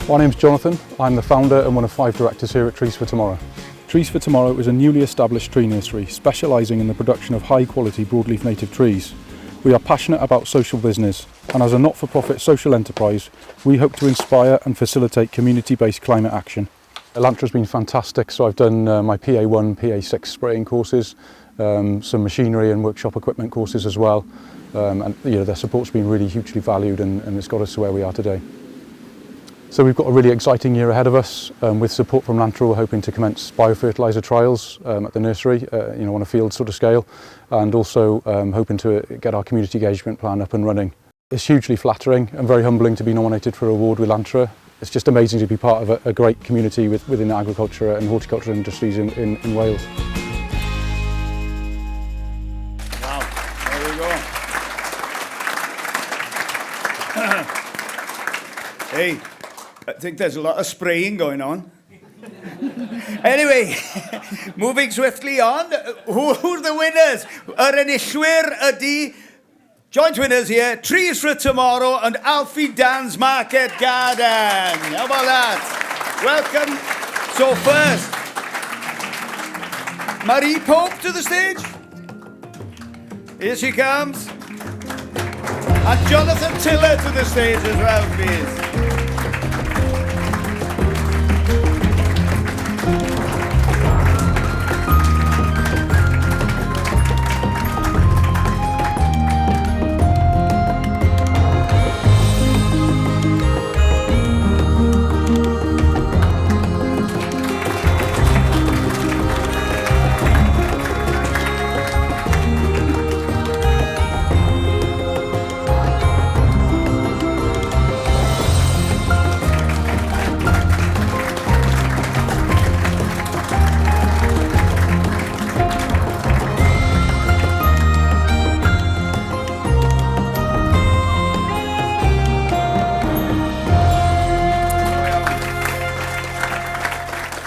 My name's Jonathan. I'm the founder and one of 5 directors here at Trees for Tomorrow. Trees for Tomorrow is a newly established tree nursery specialising in the production of high-quality broadleaf native trees. We are passionate about social business, and as a not-for-profit social enterprise, we hope to inspire and facilitate community-based climate action. Lantra's been fantastic, so I've done my PA1, PA6 spraying courses, some machinery and workshop equipment courses as well, and their support's been really hugely valued, and it's got us to where we are today. So we've got a really exciting year ahead of us. With support from Lantra, we're hoping to commence biofertiliser trials at the nursery, on a field sort of scale, and also hoping to get our community engagement plan up and running. It's hugely flattering and very humbling to be nominated for an award with Lantra. It's just amazing to be part of a great community within the agriculture and horticulture industries in Wales. Wow, there we go. Hey, I think there's a lot of spraying going on. Anyway, moving swiftly on, who's the winners? Yr enillwyr ydi, joint winners here, Trees for Tomorrow and Alfie Dan's Market Garden. How about that? Welcome. So first, Marie Pope to the stage. Here she comes. And Jonathan Tiller to the stage as well, please.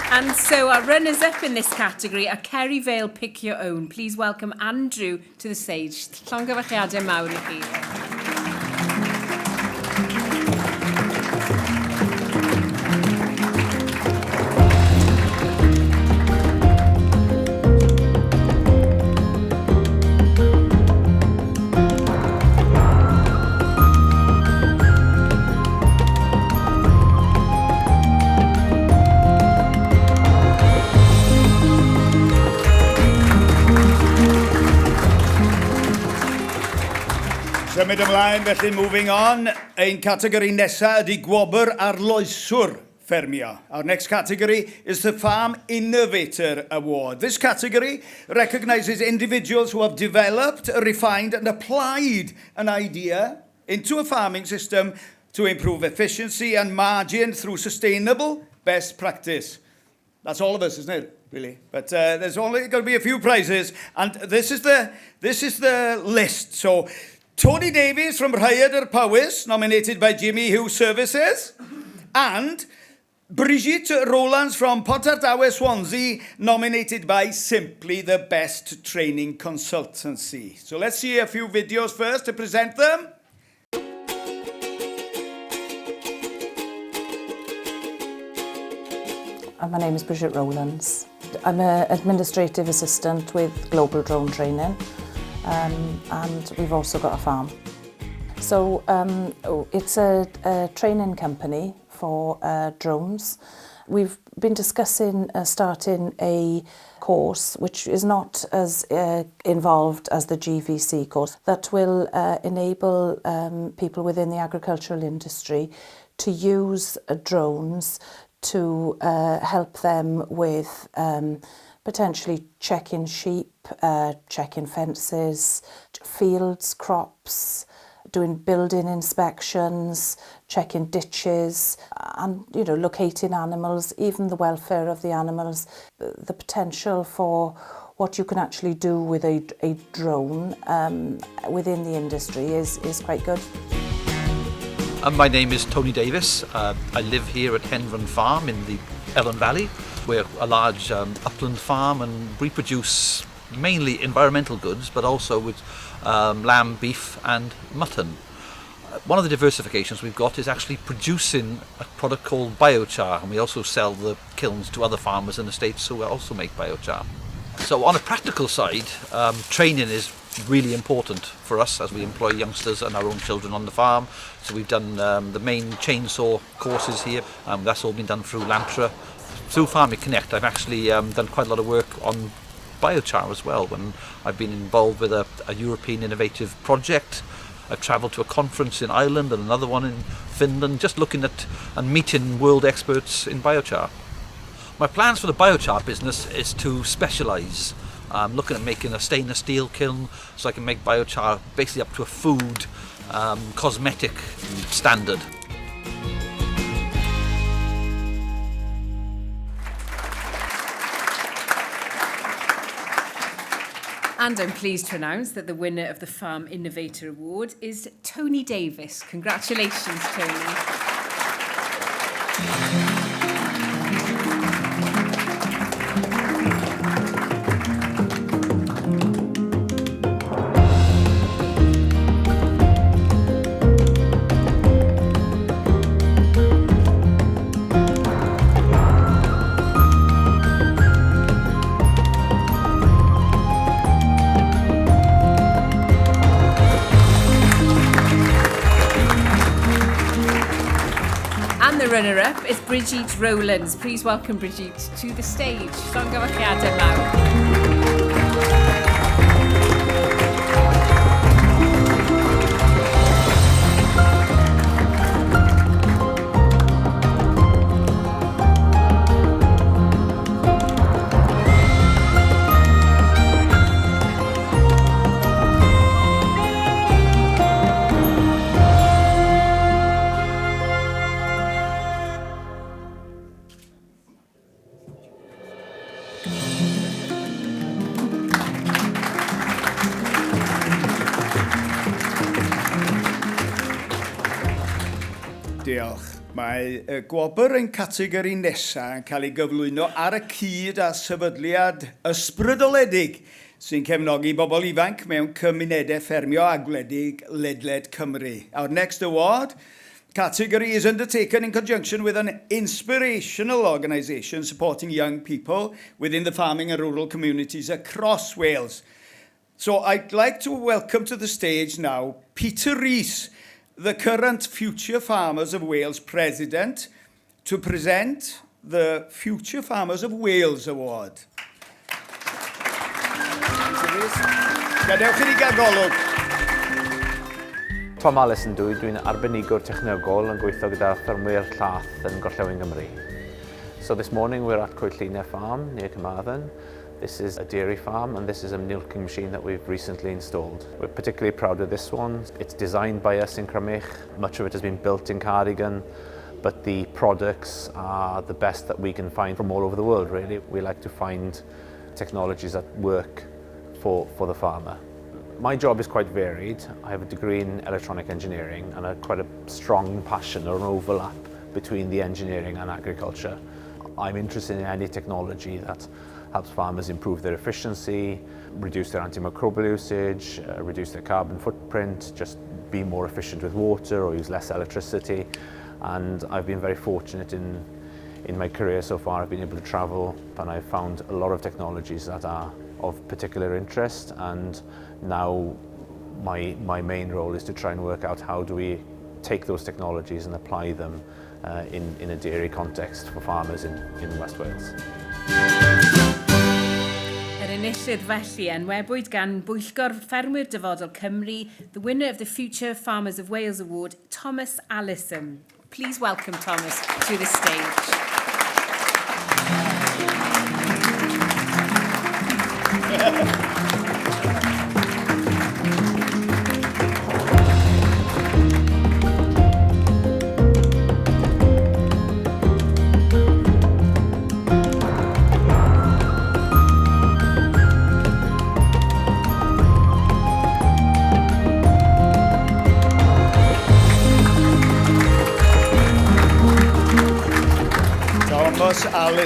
And so our runners-up in this category are Kerry Vale Pick Your Own. Please welcome Andrew to the stage. Llongyfarchiadau mawr i chi. Symud ymlaen, felly moving on, ein categori nesaf ydy gwobr arloeswr ffermio. Our next category is the Farm Innovator Award. This category recognises individuals who have developed, refined and applied an idea into a farming system to improve efficiency and margin through sustainable best practice. That's all of us, isn't it? Really, but there's only going to be a few prizes, and this is the list. So, Tony Davies from Rhaeadr Powys, nominated by Jimmy Hughes Services, and Brigitte Rowlands from Portardawe, Swansea, nominated by Simply the Best Training Consultancy. So let's see a few videos first to present them. My name is Brigitte Rowlands. I'm an administrative assistant with Global Drone Training. And we've also got a farm. So it's a training company for drones. We've been discussing starting a course which is not as involved as the GVC course that will enable people within the agricultural industry to use drones to help them with potentially checking sheep, checking fences, fields, crops, doing building inspections, checking ditches, and locating animals, even the welfare of the animals. The potential for what you can actually do with a drone within the industry is quite good. My name is Tony Davis. I live here at Henryn Farm in the Ellen Valley. We're a large upland farm and we produce mainly environmental goods, but also with lamb, beef and mutton. One of the diversifications we've got is actually producing a product called biochar, and we also sell the kilns to other farmers in the States who also make biochar. So on a practical side, training is really important for us as we employ youngsters and our own children on the farm. So we've done the main chainsaw courses here. That's all been done through Lantra. Through Farming Connect, I've actually done quite a lot of work on biochar as well, when I've been involved with a European innovative project. I've travelled to a conference in Ireland and another one in Finland, just looking at and meeting world experts in biochar. My plans for the biochar business is to specialise. I'm looking at making a stainless steel kiln so I can make biochar basically up to a food, cosmetic standard. And I'm pleased to announce that the winner of the Farm Innovator Award is Tony Davis. Congratulations, Tony. The runner-up is Brigitte Rowlands. Please welcome Brigitte to the stage. Llongyfarchiadau mawr. Diolch. Mae gwobr ein categori nesaf yn cael ei gyflwyno ar y cyd â sefydliad ysbrydoledig sy'n cefnogi bobl ifanc mewn cymunedau ffermio a gwledig ledled Cymru. Our next award category is undertaken in conjunction with an inspirational organisation supporting young people within the farming and rural communities across Wales. So I'd like to welcome to the stage now Peter Rees, the current Future Farmers of Wales President, to present the Future Farmers of Wales Award. Gadewch i ni gael golwg. Tom Alice yn dwi'n arbenigwr technegol yn gweithio gyda ffermwyr llaeth yn Gorllewin Gymru. So this morning we're at Coedllinau Farm near Carmarthen. This is a dairy farm and this is a milking machine that we've recently installed. We're particularly proud of this one. It's designed by us in Crymych. Much of it has been built in Cardigan, but the products are the best that we can find from all over the world, really. We like to find technologies that work for the farmer. My job is quite varied. I have a degree in electronic engineering and quite a strong passion or an overlap between the engineering and agriculture. I'm interested in any technology that helps farmers improve their efficiency, reduce their antimicrobial usage, reduce their carbon footprint, just be more efficient with water or use less electricity. And I've been very fortunate in my career so far. I've been able to travel and I've found a lot of technologies that are of particular interest, and now my main role is to try and work out how do we take those technologies and apply them in a dairy context for farmers in West Wales. Yr enillydd felly enwebwyd gan Bwyllgor Ffermwyr Dyfodol Cymru, the winner of the Future Farmers of Wales Award, Thomas Allison. Please welcome Thomas to the stage.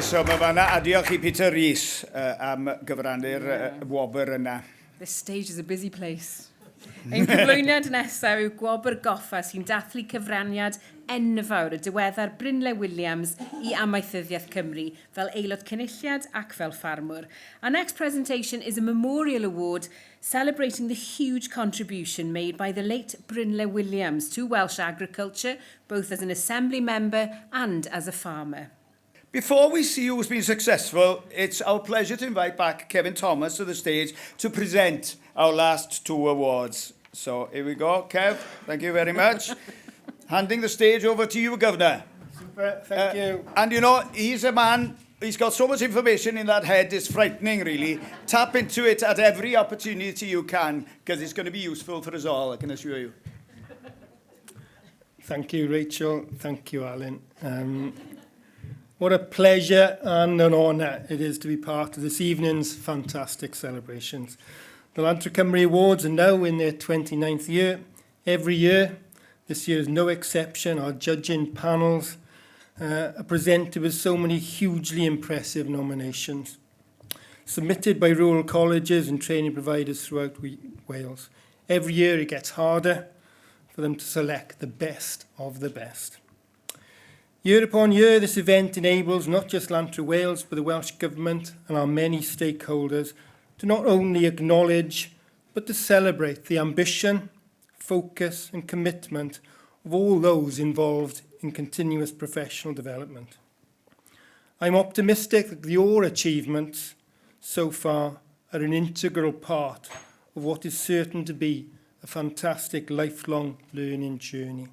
so mae fanna, a diolch I Peter Rees am gyfrannu'r wobr yna. This stage is a busy place. Ein cyflwyniad nesaf yw gwobr goffa sy'n dathlu cyfraniad enfawr y diweddar Brynle Williams I Amaethyddiaeth Cymru fel aelod cynulliad ac fel ffarmwr. Our next presentation is a memorial award celebrating the huge contribution made by the late Brynle Williams to Welsh agriculture, both as an assembly member and as a farmer. Before we see who's been successful, it's our pleasure to invite back Kevin Thomas to the stage to present our last two awards. So here we go, Kev. Thank you very much. Handing the stage over to you, Governor. Super, thank you. And you know, he's a man, he's got so much information in that head, it's frightening, really. Tap into it at every opportunity you can, because it's going to be useful for us all, I can assure you. Thank you, Rachel. Thank you, Alan. What a pleasure and an honour it is to be part of this evening's fantastic celebrations. The Lantra Cymru Awards are now in their 29th year. Every year, this year is no exception, our judging panels are presented with so many hugely impressive nominations, submitted by rural colleges and training providers throughout Wales. Every year it gets harder for them to select the best of the best. Year upon year, this event enables not just Lantra Wales, but the Welsh Government and our many stakeholders to not only acknowledge, but to celebrate the ambition, focus and commitment of all those involved in continuous professional development. I'm optimistic that your achievements so far are an integral part of what is certain to be a fantastic lifelong learning journey.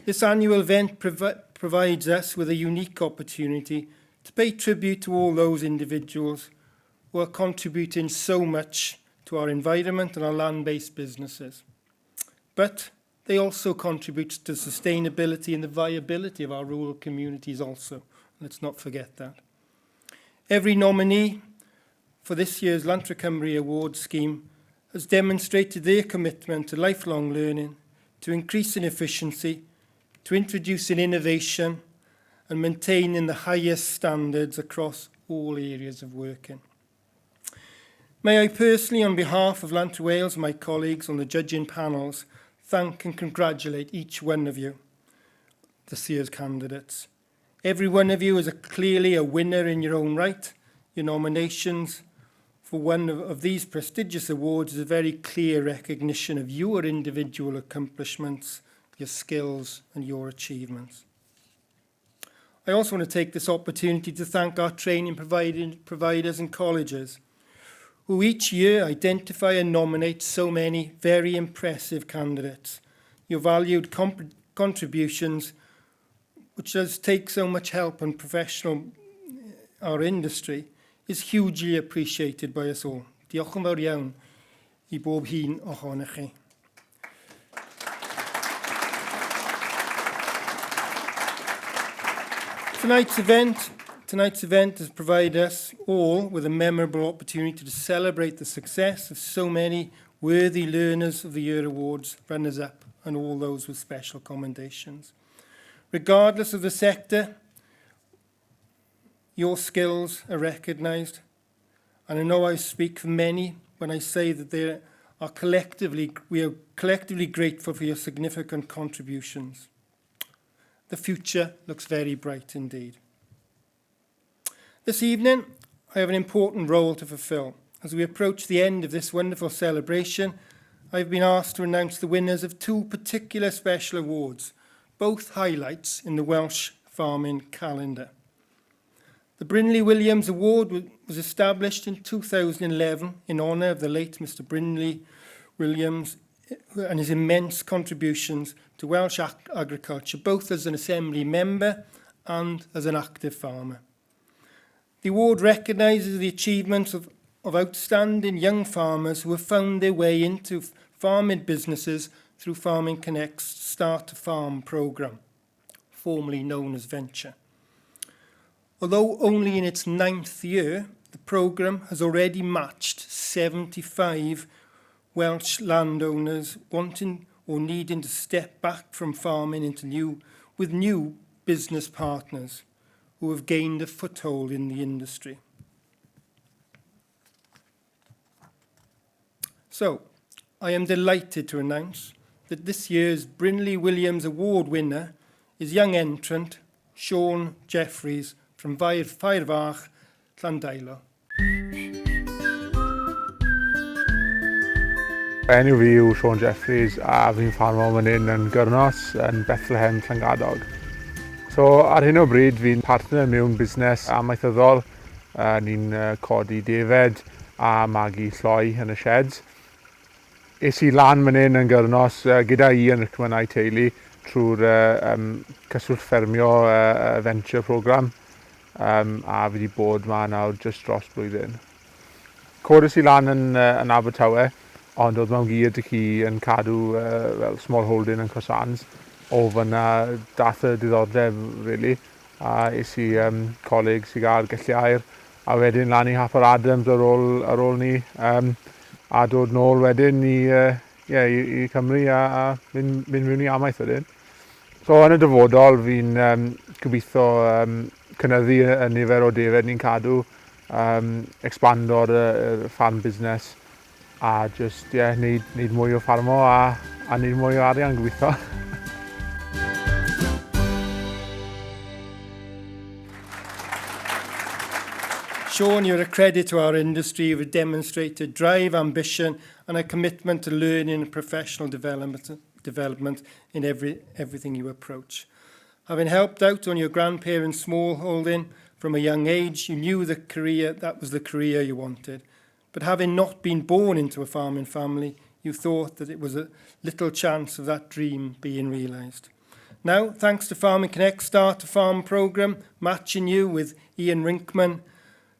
This annual event provides us with a unique opportunity to pay tribute to all those individuals who are contributing so much to our environment and our land-based businesses. But they also contribute to sustainability and the viability of our rural communities also. Let's not forget that. Every nominee for this year's Lantra Cymru Awards scheme has demonstrated their commitment to lifelong learning, to increasing efficiency, to introducing innovation and maintaining the highest standards across all areas of working. May I personally, on behalf of Lantra Wales and my colleagues on the judging panels, thank and congratulate each one of you, this year's candidates. Every one of you is clearly a winner in your own right. Your nominations for one of these prestigious awards is a very clear recognition of your individual accomplishments, your skills and your achievements. I also want to take this opportunity to thank our training providers and colleges who each year identify and nominate so many very impressive candidates. Your valued contributions, which does take so much help and our industry, is hugely appreciated by us all. Diolch yn fawr iawn I bob un ohonych chi. Tonight's event has provided us all with a memorable opportunity to celebrate the success of so many worthy learners of the Year Awards, runners-up, and all those with special commendations. Regardless of the sector, your skills are recognised, and I know I speak for many when I say that we are collectively grateful for your significant contributions. The future looks very bright indeed. This evening, I have an important role to fulfil. As we approach the end of this wonderful celebration, I have been asked to announce the winners of two particular special awards, both highlights in the Welsh farming calendar. The Brynle Williams Award was established in 2011 in honour of the late Mr. Brynle Williams and his immense contributions to Welsh agriculture, both as an Assembly member and as an active farmer. The award recognises the achievements of outstanding young farmers who have found their way into farming businesses through Farming Connect's Start to Farm programme, formerly known as Venture. Although only in its 9th year, the programme has already matched 75 Welsh landowners wanting or needing to step back from farming with new business partners who have gained a foothold in the industry. So, I am delighted to announce that this year's Brindley Williams Award winner is young entrant Sean Jeffries from Fairfach, Llandrindod. Enw fi yw Sean Jeffries a fi'n ffarmo fan hyn yn Gyrnos yn Bethlehem, Llangadog. So ar hyn o bryd fi'n partner mewn busnes amaethyddol. Ni'n codi defed a magu lloi yn y sheds. Es I lan fan hyn yn Gyrnos gyda Ian Rickman a'i teulu trwy'r cyswllt ffermio venture program. A fi wedi bod ma nawr just dros blwyddyn. Codes I lan yn Abertawe, ond oedd mewn gyd y ci yn cadw well, small holding yn Cosans. O fyna dath y diddordeb, really. A es I coleg sy'n gael gelliau'r, a wedyn lan I Happer Adams ar ôl ni. A dod nôl wedyn I Cymru a mynd mewn I amaeth wedyn. So yn y dyfodol fi'n gobeithio cynyddu y nifer o defed ni'n cadw, expando'r farm business, a just neud mwy o ffarmo a neud mwy o arian gobeithio. Sean, you're a credit to our industry. You've demonstrated drive, ambition and a commitment to learning and professional development in everything you approach. Having helped out on your grandparents' small holding from a young age, you knew that was the career you wanted. But having not been born into a farming family, you thought that it was a little chance of that dream being realised. Now, thanks to Farming Connect Start to Farm programme, matching you with Ian Rinkman,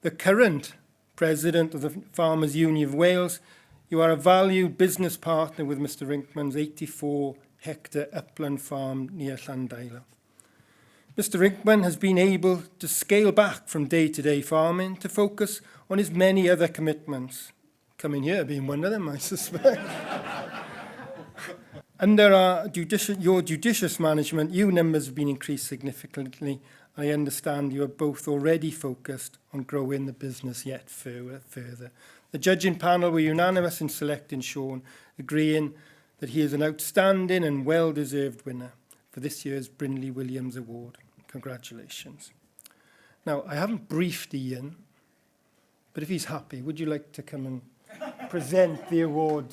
the current president of the Farmers Union of Wales, you are a valued business partner with Mr Rinkman's 84-hectare upland farm near Llandrindod. Mr Rinkman has been able to scale back from day-to-day farming to focus on his many other commitments. Coming here being one of them, I suspect. Under your judicious management, your numbers have been increased significantly. I understand you are both already focused on growing the business yet further. The judging panel were unanimous in selecting Sean, agreeing that he is an outstanding and well-deserved winner for this year's Brindley Williams Award. Congratulations. Now, I haven't briefed Ian, but if he's happy, would you like to come and present the award?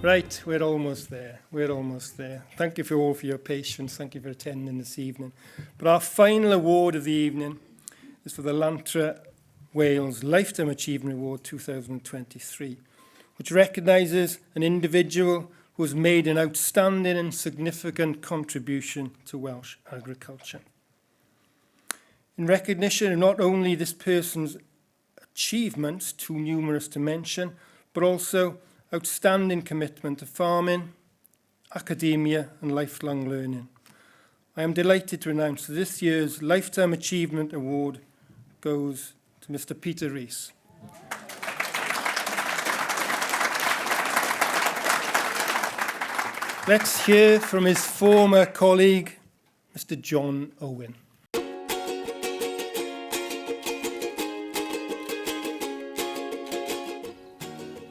Right, we're almost there. We're almost there. Thank you all for your patience. Thank you for attending this evening. But our final award of the evening is for the Lantra Wales Lifetime Achievement Award 2023, which recognises an individual who has made an outstanding and significant contribution to Welsh agriculture. In recognition of not only this person's achievements, too numerous to mention, but also outstanding commitment to farming, academia and lifelong learning. I am delighted to announce that this year's Lifetime Achievement Award goes to Mr Peter Rees. Let's hear from his former colleague, Mr John Owen.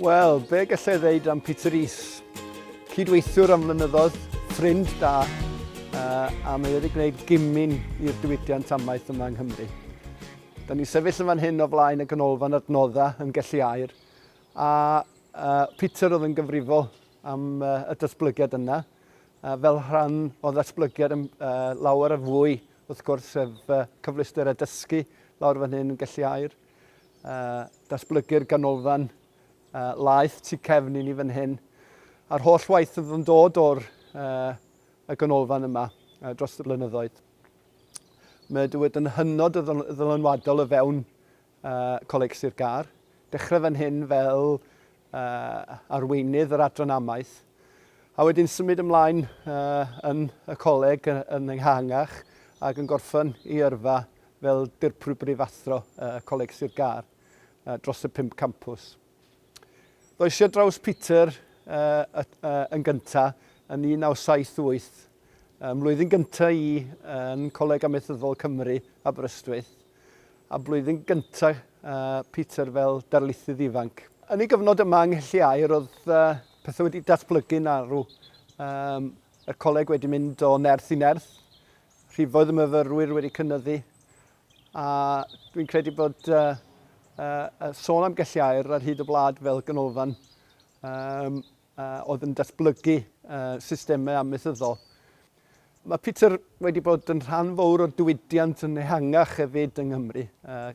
Wel, be gallai ddeud am Peter Rees? Cydweithiwr am flynyddoedd, ffrind da, a mae wedi gwneud gymyn i'r diwydiant amaeth yma yng Nghymru. Da ni sefyll yn fan hyn o flaen y ganolfan adnodda yn Gelli Aur, a Peter oedd yn gyfrifol am y datblygiad yna, fel rhan o ddatblygiad lawer y fwy, wrth gwrs, sef cyfleuster a dysgu lawr fan hyn yn Gelli Aur, datblygu'r ganolfan laeth tu cefn i ni fan hyn. A'r holl waith oedd yn dod o'r y ganolfan yma dros y blynyddoedd. Mae wedi bod yn hynod y ddylanwadol o fewn Coleg Sir Gar. Dechrau fan hyn fel arweinydd yr adran amaeth. A wedyn symud ymlaen yn y coleg yn ehangach ac yn gorffen i yrfa fel dirprwy brifathro Coleg Sir Gar dros y 5 campws. Roes i draws Peter yn gyntaf yn 1978. Mlwyddyn gyntaf i yn Coleg Amaethyddol Cymru Aberystwyth a blwyddyn gyntaf Peter fel darlithydd ifanc. Yn ei gyfnod yma yng Nghyllu Aur oedd pethau wedi datblygu'n arw. Y coleg wedi mynd o nerth i nerth, rhifoedd y myfyrwyr wedi cynyddu a dwi'n credu bod sôn am Nghyllu Aur ar hyd y blad fel ganolfan oedd yn datblygu systemau amaethyddol. Mae Peter wedi bod yn rhan fawr o'r diwydiant yn ehangach hefyd yng Nghymru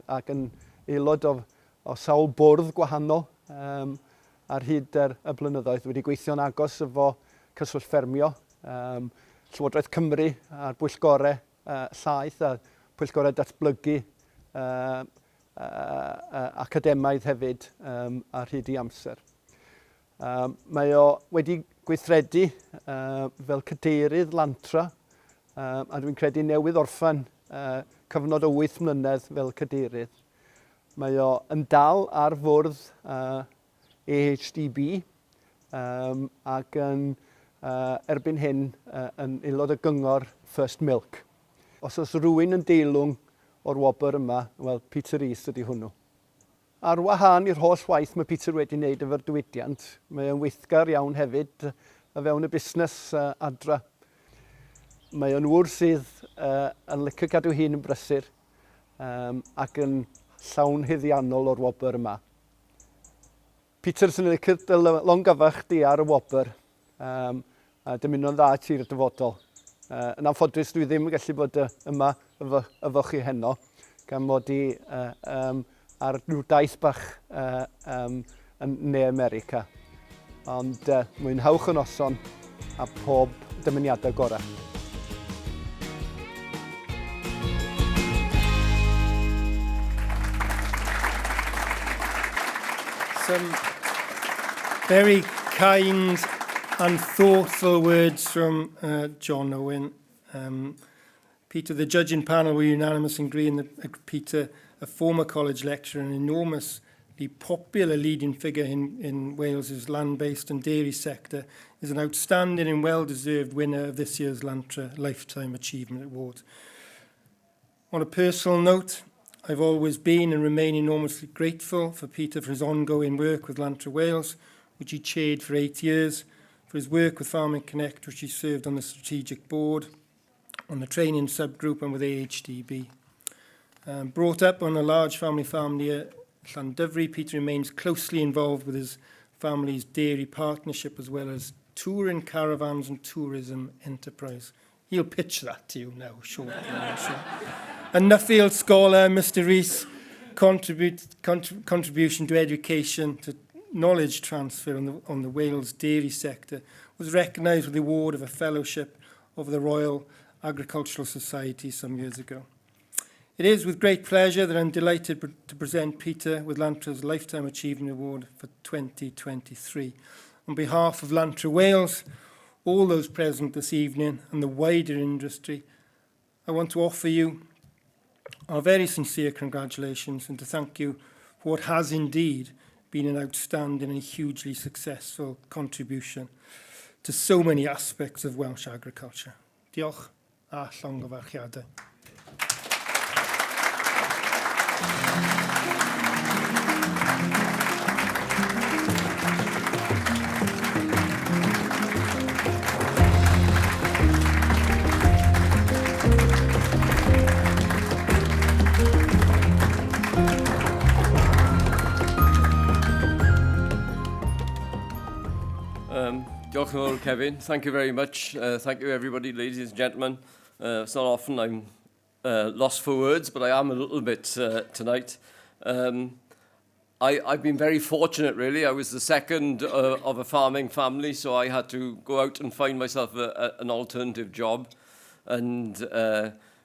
ac yn aelod o sawl bwrdd gwahanol ar hyd y blynyddoedd. Wedi gweithio'n agos efo cyswllt ffermio, Llywodraeth Cymru a'r Bwyllgorau Llaeth a Pwyllgorau Datblygu academaidd hefyd ar hyd i amser. Mae o wedi gweithredu fel cadeirydd Lantra a dwi'n credu newydd orffen cyfnod o 8 mlynedd fel cadeirydd. Mae o yn dal ar fwrdd AHDB ac yn erbyn hyn yn aelod y gyngor First Milk. Os oes rhywun yn deilwng o'r wobr yma, wel, Peter Rees ydy hwnnw. Ar wahân i'r holl waith mae Peter wedi wneud efo'r diwydiant, mae o'n weithgar iawn hefyd o fewn y busnes adra. Mae o'n wr sydd yn licio gadw hun yn brysur ac yn llawn hyddiannol o'r wobr yma. Peter sy'n licio longyfach di ar y wobr a dymuno'n dda tir dyfodol. Yn anffodus dwi ddim yn gallu bod yma efo chi heno gan mod i ar rhyw daith bach yn Ne America. Ond mwynhewch y noson a pob dymuniadau gorau. Some very kind and thoughtful words from John Owen. Peter, the judging panel were unanimous in agreeing that Peter, a former college lecturer and enormously popular leading figure in Wales's land-based and dairy sector, is an outstanding and well-deserved winner of this year's Lantra Lifetime Achievement Award. On a personal note, I've always been and remain enormously grateful for Peter for his ongoing work with Lantra Wales, which he chaired for 8 years, for his work with Farming Connect, which he served on the strategic board, on the training subgroup and with AHDB. Brought up on a large family farm near Llandrindod, Peter remains closely involved with his family's dairy partnership as well as touring caravans and tourism enterprise. He'll pitch that to you now, shortly. Sure. And Nuffield scholar Mr. Rees' contribution to education, to knowledge transfer on the Wales dairy sector was recognised with the award of a fellowship of the Royal Agricultural Society some years ago. It is with great pleasure that I'm delighted to present Peter with Lantra's Lifetime Achievement Award for 2023. On behalf of Lantra Wales, all those present this evening and the wider industry, I want to offer you our very sincere congratulations and to thank you for what has indeed been an outstanding and hugely successful contribution to so many aspects of Welsh agriculture. Diolch a llongyfarchiadau. Diolch yn fawr, Kevin. Thank you very much. Thank you, everybody, ladies and gentlemen. It's not often I'm lost for words, but I am a little bit tonight. I've been very fortunate, really. I was the second of a farming family, so I had to go out and find myself an alternative job, and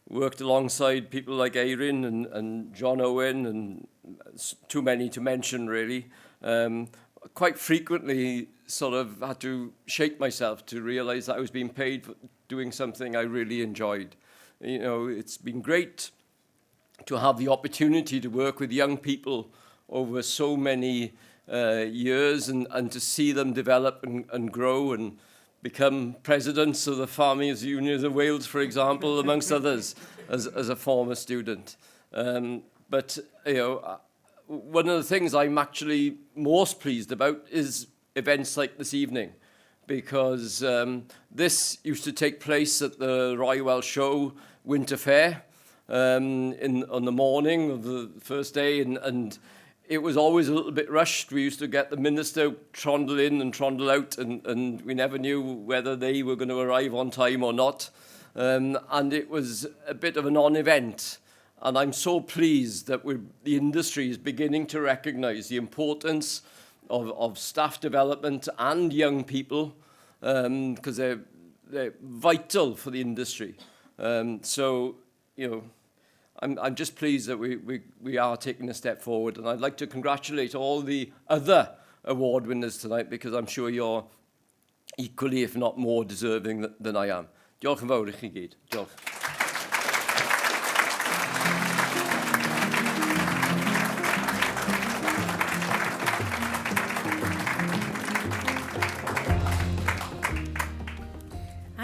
worked alongside people like Erin and John Owen, and too many to mention, really. Quite frequently sort of had to shake myself to realise that I was being paid for doing something I really enjoyed. You know, it's been great to have the opportunity to work with young people over so many years, and to see them develop and grow and become presidents of the Farmers Union of Wales, for example, amongst others, as a former student. But, you know, one of the things I'm actually most pleased about is events like this evening, because this used to take place at the Roy Wells Show Winter Fair on the morning of the first day, and it was always a little bit rushed. We used to get the minister trundle in and trundle out, and we never knew whether they were going to arrive on time or not. And it was a bit of a non-event. And I'm so pleased that the industry is beginning to recognise the importance of staff development and young people, because they're vital for the industry. So, you know, I'm just pleased that we are taking a step forward, and I'd like to congratulate all the other award winners tonight, because I'm sure you're equally, if not more, deserving than I am. Diolch yn fawr I chi gyd. Diolch.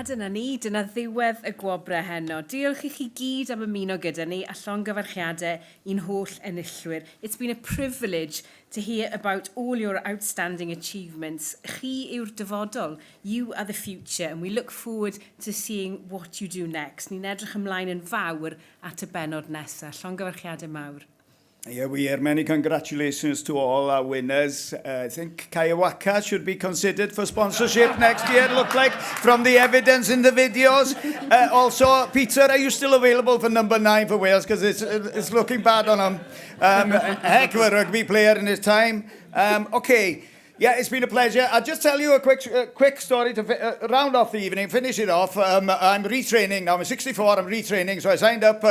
Dyna ni, dyna ddiwedd y gwobrau heno. Diolch i chi gyd am ymuno gyda ni a llongyfarchiadau i'n holl enillwyr. It's been a privilege to hear about all your outstanding achievements. Chi yw'r dyfodol. You are the future, and we look forward to seeing what you do next. Ni'n edrych ymlaen yn fawr at y benod nesaf. Llongyfarchiadau mawr. Yeah, many congratulations to all our winners. I think Kayawaka should be considered for sponsorship next year, look like, from the evidence in the videos. Also, Peter, are you still available for number 9 for Wales? Because it's looking bad on him. Heck of a rugby player in his time. Okay. Yeah, it's been a pleasure. I'll just tell you a quick story to round off the evening, finish it off. I'm retraining now. I'm 64, I'm retraining. So I signed up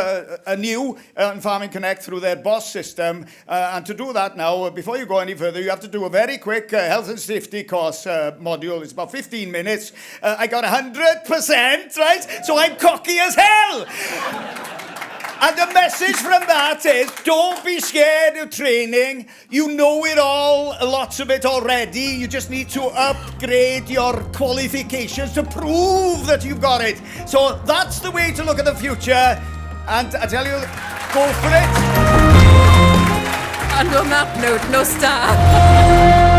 anew on Farming Connect through their BOSS system. And to do that now, before you go any further, you have to do a very quick health and safety course module. It's about 15 minutes. I got 100%, right? So I'm cocky as hell. And the message from that is, don't be scared of training. You know it all, lots of it already. You just need to upgrade your qualifications to prove that you've got it. So that's the way to look at the future. And I tell you, go for it. And on that note, no star.